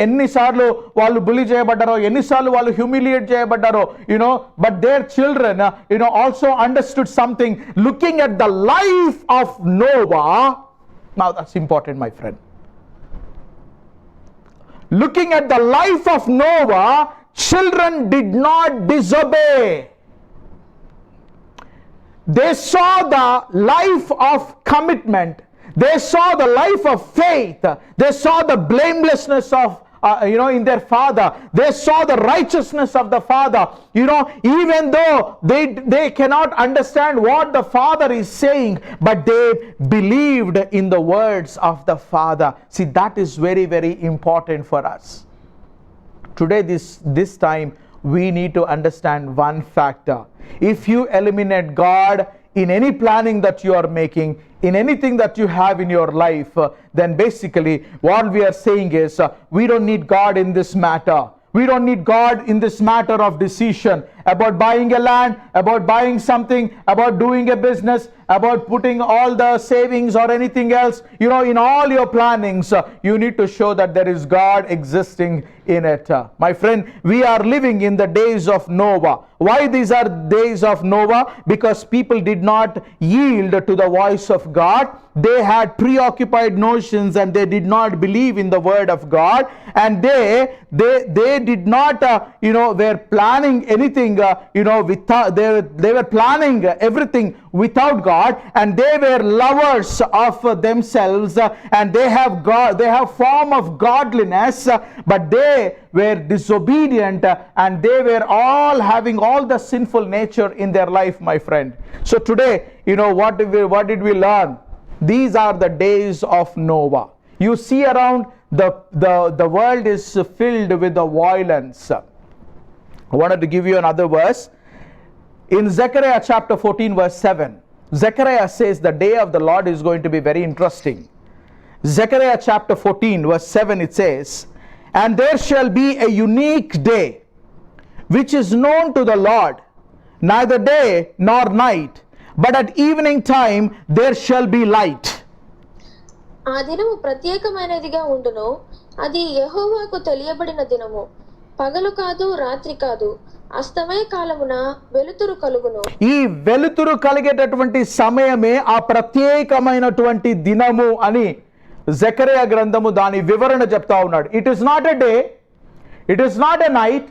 ఎన్నిసార్లు వాళ్ళు బులి చేయబడ్డారో, ఎన్నిసార్లు వాళ్ళు హ్యూమిలియేట్ చేయబడ్డారో, but their children also understood something looking at the life of Noah. Now that's important, my friend. Looking at the life of Noah, children did not disobey. They saw the life of commitment. They saw the life of faith. They saw the blamelessness of in their father. They saw the righteousness of the father. Even though they cannot understand what the father is saying, but they believed in the words of the father. See, that is very, very important for us. Today, this time, we need to understand one factor. If you eliminate God in any planning that you are making, in anything that you have in your life, then basically what we are saying is we don't need God in this matter. We don't need God in this matter of decision about buying a land, about buying something, about doing a business, about putting all the savings or anything else. In all your plannings, you need to show that there is God existing in it. My friend, we are living in the days of Noah. Why these are days of Noah? Because people did not yield to the voice of God. They had preoccupied notions and they did not believe in the word of God, and they did not were planning anything without, they were planning everything without God, and they were lovers of themselves, and they have form of godliness, but they were disobedient, and they were all having all the sinful nature in their life, my friend. So today, what did we learn? These are the days of Noah. You see around, the world is filled with the violence. I wanted to give you another verse. In Zechariah chapter 14 verse 7, Zechariah says the day of the Lord is going to be very interesting. Zechariah chapter 14 verse 7, it says, "And there shall be a unique day, which is known to the Lord, neither day nor night, but at evening time there shall be light." ఆ దినము ప్రత్యేకమైనదిగా ఉండును, అది యెహోవాకు తెలియబడిన దినము. పగలు కాదు, రాత్రి కాదు, అస్తమయ కాలమున వెలుతురు కలుగును. ఈ వెలుతురు కలిగేటటువంటి సమయమే ఆ ప్రత్యేకమైనటువంటి దినము అని జకరియా గ్రంథము దాని వివరణ చెప్తా ఉన్నాడు. It is not a day, it is not a night,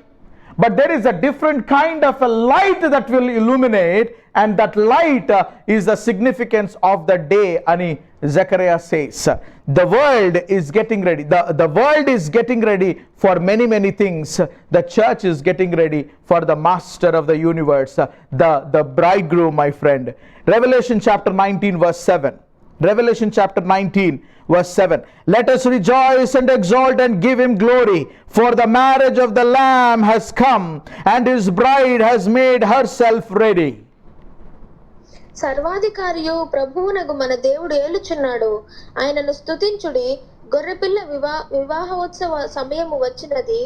but there is a different kind of a light that will illuminate, and that light is the significance of the day ani Zechariah says. The world is getting ready. The world is getting ready for many things. The church is getting ready for the master of the universe, the bridegroom, my friend. Revelation chapter 19 verse 7. Revelation chapter 19 verse 7. "Let us rejoice and exalt and give him glory, for the marriage of the Lamb has come, and his bride has made herself ready." సర్వాధికారియు ప్రభువునగు మన దేవుడు ఏలుచున్నాడు, ఆయనను స్తుతించుడి. గొర్రెపిల్ల వివాహోత్సవ సమయము వచ్చినది,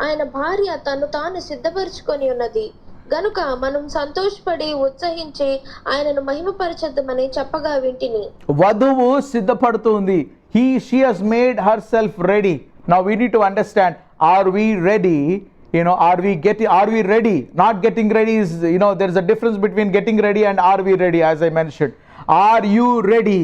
ఆయన భార్య తను తాను సిద్ధపరచుకొని ఉన్నది గనుక మనం సంతోషపడి ఉత్సహించి ఆయనను మహిమపరచద్దామని చెప్పగా వింటిని. వధువు సిద్ధపడుతుంది. She has made herself ready. Now we need to understand, are we ready? Are we ready? Not getting ready is, there's a difference between getting ready and are we ready, as I mentioned. Are you ready?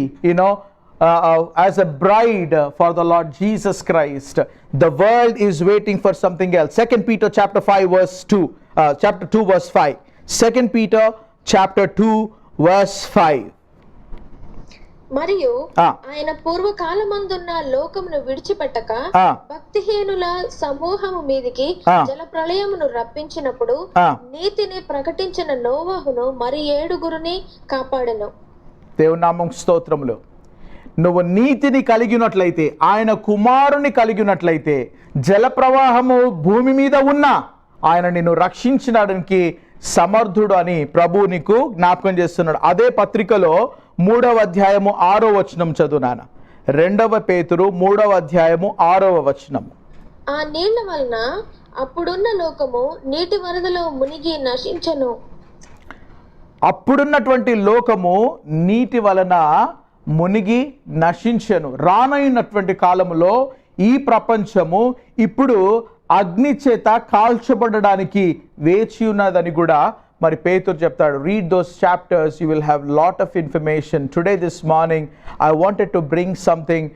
as a bride for the Lord Jesus Christ. The world is waiting for something else. 2 Peter chapter 5 verse 2, chapter 2 verse 5. 2 Peter chapter 2 verse 5. మరియు ఆయన పూర్వకాలమందున్న లోకమును విడిచిపెట్టక భక్తిహీనుల సమూహము మీదికి జల ప్రళయమును రప్పించినప్పుడు నీతిని ప్రకటించిన నోవాహును మరి 7 కాపాడెను. దేవుని నామం స్తోత్రములు. నువ్వు నీతిని కలిగినట్లయితే, ఆయన కుమారుని కలిగినట్లయితే, జల ప్రవాహము భూమి మీద ఉన్నా ఆయన నిన్ను రక్షించడానికి సమర్థుడు అని ప్రభువు నీకు జ్ఞాపకం చేస్తున్నాడు. అదే పత్రికలో 3వ అధ్యాయము 6వ వచనం చదువునాను. 2 పేతురు 3వ అధ్యాయము 6వ వచనం. ఆ నీళ్ల వలన అప్పుడున్న లోకము నీటి వరదలో మునిగి నశించెను. అప్పుడున్నటువంటి లోకము నీటి వలన మునిగి నశించెను. రానైనటువంటి కాలములో ఈ ప్రపంచము ఇప్పుడు అగ్ని చేత కాల్చబడడానికి వేచి ఉన్నదని కూడా మరి పేతురు చెప్తాడు. Read those chapters, you will have lot of information. Today this morning I wanted to bring something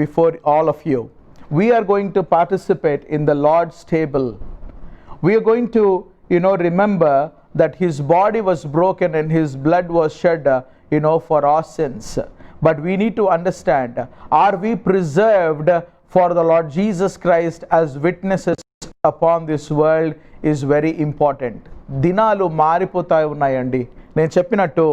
before all of you. We are going to participate in the Lord's table. We are going to remember that his body was broken and his blood was shed for our sins. But we need to understand, are we preserved for the Lord Jesus Christ as witnesses upon this world is very important. దినాలు మారిపోతాయి ఉన్నాయండి. నేను చెప్పినట్టు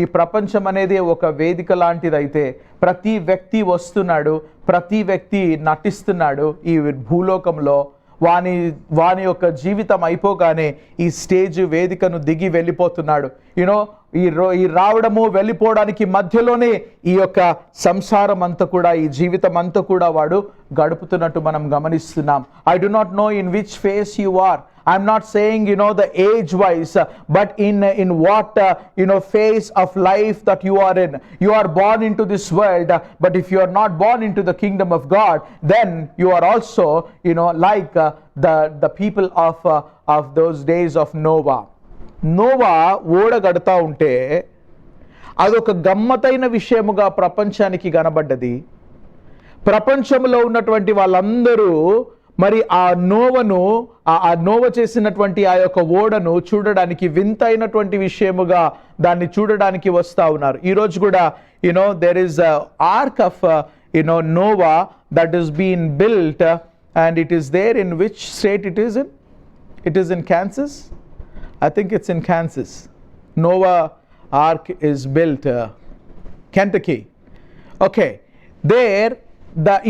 ఈ ప్రపంచం అనేది ఒక వేదిక లాంటిదైతే ప్రతి వ్యక్తి వస్తున్నాడు, ప్రతి వ్యక్తి నటిస్తున్నాడు ఈ భూలోకంలో. వాని యొక్క జీవితం అయిపోగానే ఈ స్టేజ్ వేదికను దిగి వెళ్ళిపోతున్నాడు. ఈ రావడము వెళ్ళిపోవడానికి మధ్యలోనే ఈ యొక్క సంసారం అంతా కూడా, ఈ జీవితం అంతా కూడా వాడు గడుపుతున్నట్టు మనం గమనిస్తున్నాం. I do not know in which phase you are. I'm not saying the age wise, but in what phase of life that you are in. You are born into this world, but if you are not born into the kingdom of God, then you are also like the people of those days of Noah. Noah ఓడ గడతా ఉంటే అదొక గమ్మతైన విషయముగా ప్రపంచానికి కనబడ్డది. ప్రపంచంలో ఉన్నటువంటి వాళ్ళందరూ మరి ఆ నోవ చేసినటువంటి ఆ యొక్క ఓడను చూడడానికి వింతైనటువంటి విషయముగా దాన్ని చూడడానికి వస్తా ఉన్నారు. ఈరోజు కూడా there is a ark of Noah that is being built, and it is there. In which state it is in? It is in Kansas. I think it's in Kansas. Noah ark is built, Kentucky. Okay, there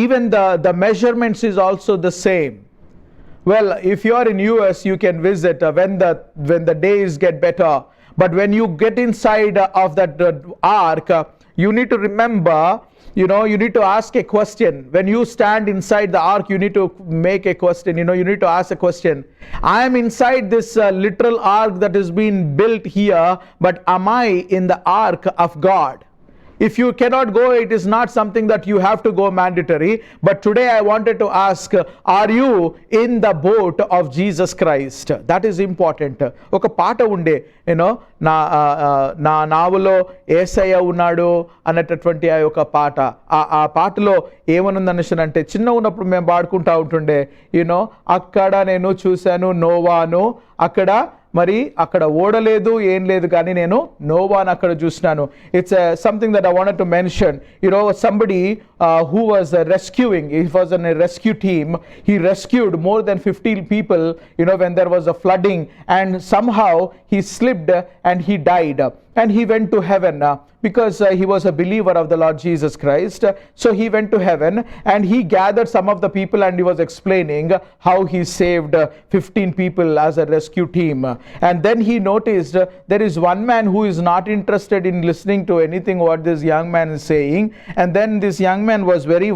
even the measurements is also the same. Well, if you are in US, you can visit when the days get better. But when you get inside of that ark, you need to remember, you need to ask a question. When you stand inside the ark, you need to make a question. You need to ask a question. I am inside this literal ark that is being built here, but am I in the ark of God? If you cannot go, it is not something that you have to go mandatory. But today I wanted to ask, are you in the boat of Jesus Christ? That is important. ఒక పాట ఉండే నా నావలో యేసయ్య ఉన్నాడు అన్నటువంటి ఆ యొక్క పాట. ఆ పాటలో ఏమనుందనేసనంటే, చిన్న ఉన్నప్పుడు మేము పాడుకుంటా ఉంటుండే, అక్కడ నేను చూశాను నోవాను, అక్కడ ఓడలేదు ఏం లేదు, కానీ నేను నోవాను అక్కడ చూసినాను. It's something that I wanted to mention. somebody who was rescuing, he was on a rescue team. He rescued more than 50 people when there was a flooding, and somehow he slipped and he died, and he went to heaven because he was a believer of the Lord Jesus Christ. So he went to heaven and he gathered some of the people, and he was explaining how he saved 15 people as a rescue team. And then he noticed there is one man who is not interested in listening to anything what this young man is saying. And then this young man was very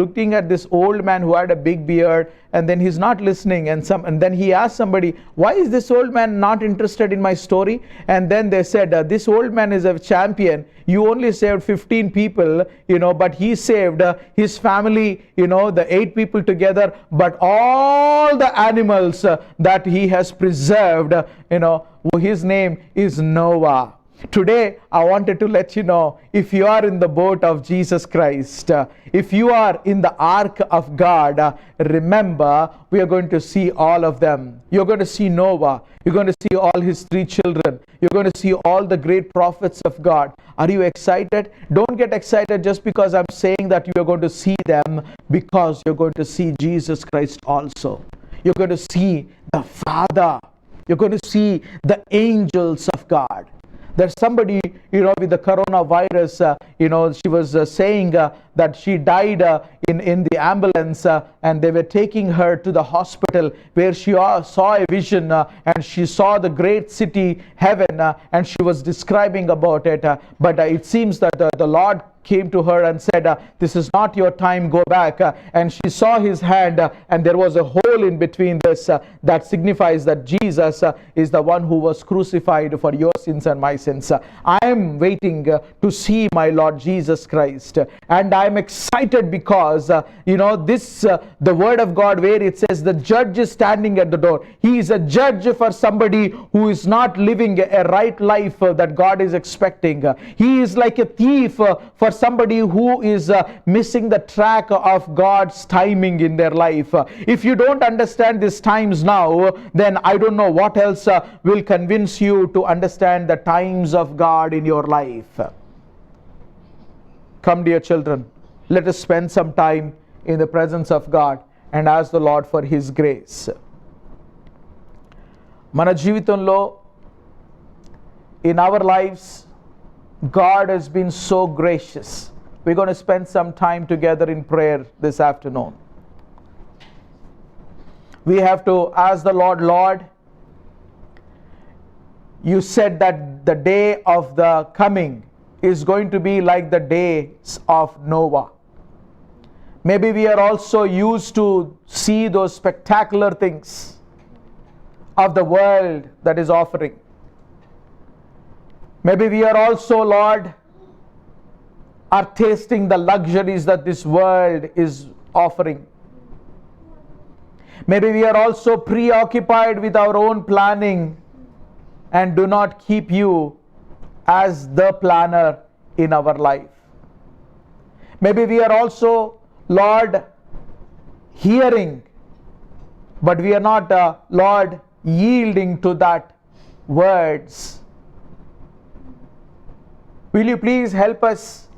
looking at this old man who had a big beard, and then he's not listening, and then he asked somebody, why is this old man not interested in my story? And then they said, this old man is a champion. You only saved 15 people, but he saved his family, the 8 people together, but all the animals that he has preserved, his name is Noah. Today, I wanted to let you know, if you are in the boat of Jesus Christ, if you are in the ark of God, remember, we are going to see all of them. You're going to see Noah. You're going to see all his 3 children. You're going to see all the great prophets of God. Are you excited? Don't get excited just because I'm saying that you are going to see them, because you're going to see Jesus Christ also. You're going to see the Father. You're going to see the angels of God. There's somebody, with the coronavirus, she was saying that she died in the ambulance, and they were taking her to the hospital, where she saw a vision, and she saw the great city, heaven, and she was describing about it. But it seems that the Lord came to her and said, this is not your time, go back. And she saw his hand, and there was a hole in between this that signifies that Jesus is the one who was crucified for your sins and my sins. I am waiting to see my Lord Jesus Christ, and I am excited because the word of God, where it says the judge is standing at the door. He is a judge for somebody who is not living a right life that God is expecting. He is like a thief for somebody who is missing the track of God's timing in their life. If you don't understand these times now, then I don't know what else will convince you to understand the times of God in your life. Come, dear children, let us spend some time in the presence of God and ask the Lord for His grace. మన జీవితంలో, in our lives, God has been so gracious. We're going to spend some time together in prayer this afternoon. We have to ask the Lord, Lord, you said that the day of the coming is going to be like the days of Noah. Maybe we are also used to see those spectacular things of the world that is offering. Maybe we are also, Lord, are tasting the luxuries that this world is offering. Maybe we are also preoccupied with our own planning and do not keep you as the planner in our life. Maybe we are also, Lord, hearing, but we are not, Lord, yielding to that words. Will you please help us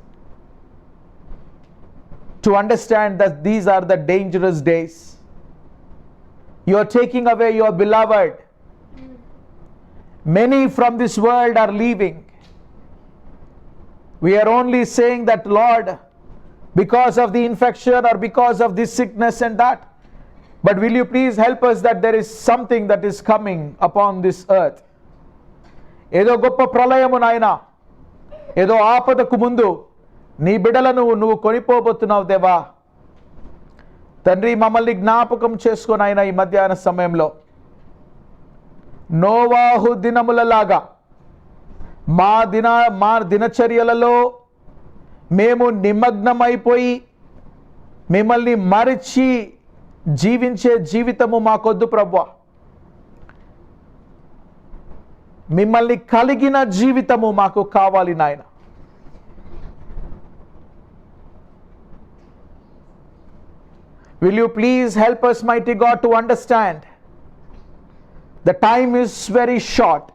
to understand that these are the dangerous days? You are taking away your beloved. Many from this world are leaving. We are only saying that, Lord, because of the infection or because of this sickness and that. But will you please help us that there is something that is coming upon this earth. Edo goppa pralayamu nayana. ఏదో ఆపదకు ముందు నీ బిడ్డలను నువ్వు కొనిపోబోతున్నావు దేవా. తండ్రి, మమ్మల్ని జ్ఞాపకం చేసుకొని ఆయన ఈ మధ్యాహ్న సమయంలో నోవాహు దినములలాగా మా దినచర్యలలో మేము నిమగ్నమైపోయి మిమ్మల్ని మరిచి జీవించే జీవితము మాకొద్దు ప్రభువా. మిమ్మల్ని కలిగిన జీవితము మాకు కావాలి నాయన. Will you please help us, mighty God, to understand the time is very short.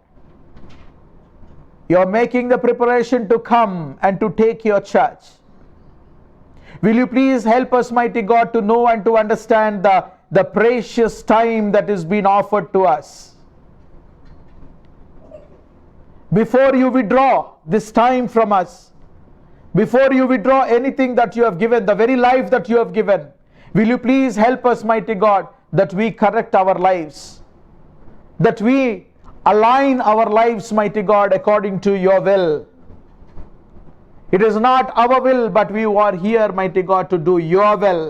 You're making the preparation to come and to take your church. Will you please help us, mighty God, to know and to understand the precious time that is being offered to us. Before you withdraw this time from us, before you withdraw anything that you have given, the very life that you have given, will you please help us, mighty God, that we correct our lives, that we align our lives, mighty God, according to your will. It is not our will, but we are here, mighty God, to do your will.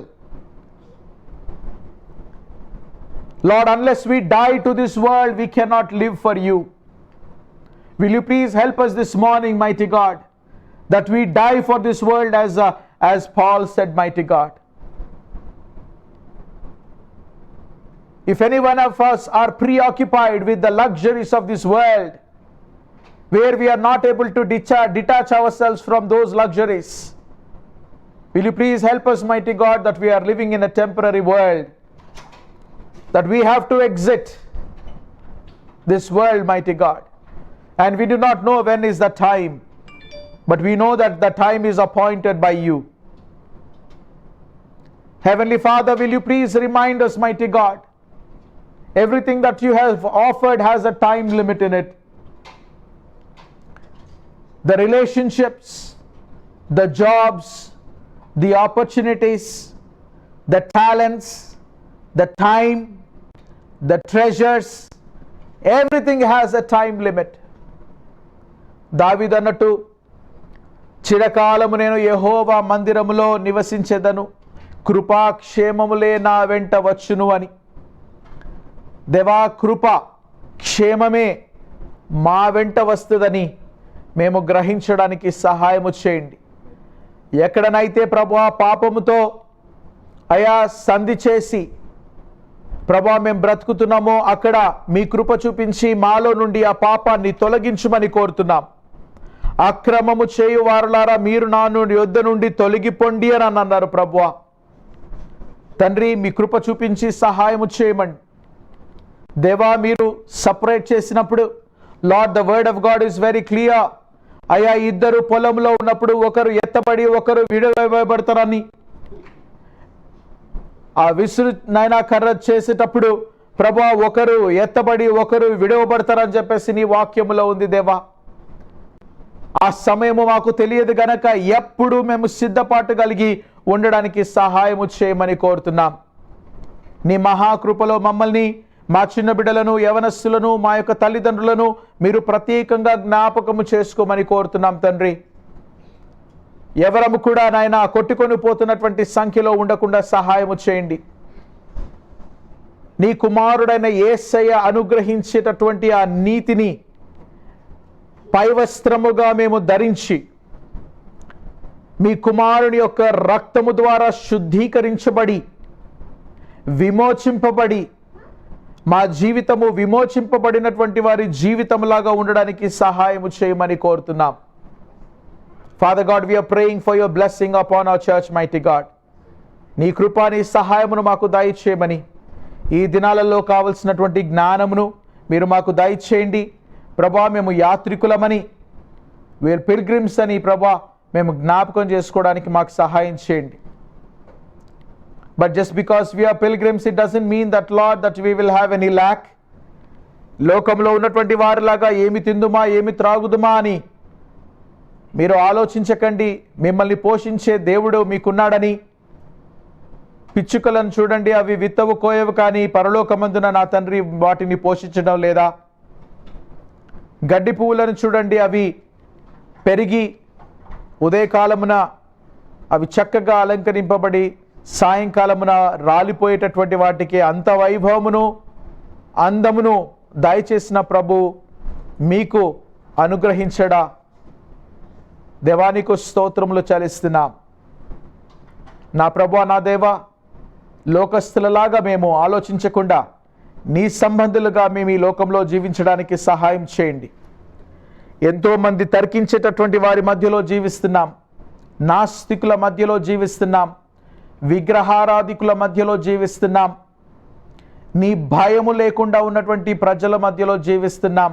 Lord, unless we die to this world, we cannot live for you. Will you please help us this morning, mighty God, that we die for this world as Paul said, mighty God. If any one of us are preoccupied with the luxuries of this world, where we are not able to detach ourselves from those luxuries. Will you please help us, mighty God, that we are living in a temporary world, that we have to exit this world, mighty God, and we do not know when is the time, but we know that the time is appointed by you. Heavenly Father, will you please remind us, mighty God, everything that you have offered has a time limit in it. The relationships, the jobs, the opportunities, the talents, the time, the treasures, everything has a time limit. దావీదు అన్నట్టు, చిరకాలము నేను యెహోవా మందిరములో నివసించెదను, కృపాక్షేమములే నా వెంట వచ్చును అని. దేవా, కృప క్షేమమే మా వెంట వస్తుందని మేము గ్రహించడానికి సహాయము చేయండి. ఎక్కడనైతే ప్రభువా పాపముతో అయా సంధి చేసి ప్రభువా మేము బ్రతుకుతున్నామో అక్కడ మీ కృప చూపించి మాలో నుండి ఆ పాపాన్ని తొలగించుమని కోరుతున్నాం. అక్రమము చేయు వారులారా మీరు నా యొద్ద నుండి తొలగిపోండి అని అన్నారు ప్రభువా. తండ్రి, మీ కృప చూపించి సహాయము చేయమండి. దేవా, మీరు సపరేట్ చేసినప్పుడు, lord, the word of God is very clear. అయా, ఇద్దరు పొలంలో ఉన్నప్పుడు ఒకరు ఎత్తబడి ఒకరు విడవేయబడతారని, ఆ విసురు నైనా కర్ర చేసేటప్పుడు ప్రభువా ఒకరు ఎత్తబడి ఒకరు విడవబడతారని చెప్పేసి నీ వాక్యములో ఉంది దేవా. ఆ సమయము మాకు తెలియదు గనక ఎప్పుడు మేము సిద్ధపాటు కలిగి ఉండడానికి సహాయము చేయమని కోరుతున్నాం. నీ మహాకృపలో మమ్మల్ని, మా చిన్న బిడ్డలను, యవనస్తులను, మా యొక్క తల్లిదండ్రులను మీరు ప్రత్యేకంగా జ్ఞాపకము చేసుకోమని కోరుతున్నాం తండ్రి. ఎవరము కూడా నాయన కొట్టుకొని పోతున్నటువంటి సంఖ్యలో ఉండకుండా సహాయము చేయండి. నీ కుమారుడైన యేసయ్య అనుగ్రహించేటటువంటి ఆ నీతిని పైవస్త్రముగా మేము ధరించి, మీ కుమారుని యొక్క రక్తము ద్వారా శుద్ధీకరించబడి విమోచింపబడి మా జీవితము విమోచింపబడినటువంటి వారి జీవితంలాగా ఉండడానికి సహాయము చేయమని కోరుతున్నాం. Father God, we are praying for your blessing upon our church, mighty God. నీ కృప, నీ సహాయమును మాకు దయచేయమని, ఈ దినాలలో కావలసినటువంటి జ్ఞానమును మీరు మాకు దయచేయండి ప్రభా. మేము యాత్రికులమని, వీఆర్ పిల్గ్రిమ్స్ అని ప్రభా మేము జ్ఞాపకం చేసుకోవడానికి మాకు సహాయం చేయండి. But just because we are pilgrims, it doesn't mean that, Lord, that we will have any lack. లోకంలో ఉన్నటువంటి వారిలాగా ఏమి తిందుమా ఏమి త్రాగుదుమా అని మీరు ఆలోచించకండి. మిమ్మల్ని పోషించే దేవుడు మీకున్నాడని. పిచ్చుకలను చూడండి, అవి విత్తవు కోయవు, కానీ పరలోకమందున నా తండ్రి వాటిని పోషించడం లేదా? గడ్డి పువ్వులను చూడండి, అవి పెరిగి ఉదయకాలమున అవి చక్కగా అలంకరింపబడి సాయంకాలమున రాలిపోయేటటువంటి వాటికి అంత వైభవమును అందమును దయచేసిన ప్రభు మీకు అనుగ్రహించడా? దేవానికి స్తోత్రములు చెల్లిస్తున్నాం. నా ప్రభు, నా దేవా, లోకస్తులలాగా మేము ఆలోచించకుండా నీ సంబంధులుగా మేము ఈ లోకంలో జీవించడానికి సహాయం చేయండి. ఎంతోమంది తర్కించేటటువంటి వారి మధ్యలో జీవిస్తున్నాం, నాస్తికుల మధ్యలో జీవిస్తున్నాం, విగ్రహారాధికుల మధ్యలో జీవిస్తున్నాం, నీ భయము లేకుండా ఉన్నటువంటి ప్రజల మధ్యలో జీవిస్తున్నాం,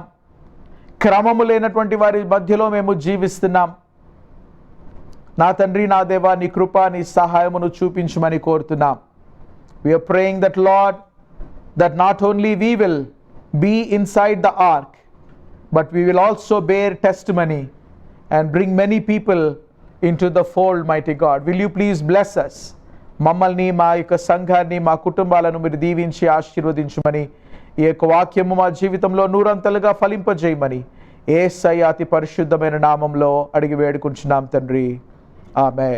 క్రమము లేనటువంటి వారి మధ్యలో మేము జీవిస్తున్నాం. నా తండ్రి, నా దేవా, నీ కృప, నీ సహాయమును చూపించమని కోరుతున్నాం. We are praying that, Lord, that not only we will be inside the ark, but we will also bear testimony and bring many people into the fold, mighty God. Will you please bless us? మమ్మల్ని, మా యొక్క సంఘాన్ని, మా కుటుంబాలను మీరు దీవించి ఆశీర్వదించమని, ఈ యొక్క వాక్యము మా జీవితంలో నూరంతలుగా ఫలింపజేయమని యేసయ్య అతి పరిశుద్ధమైన నామంలో అడిగి వేడుకుంటున్నాం తండ్రి. ఆమేన్.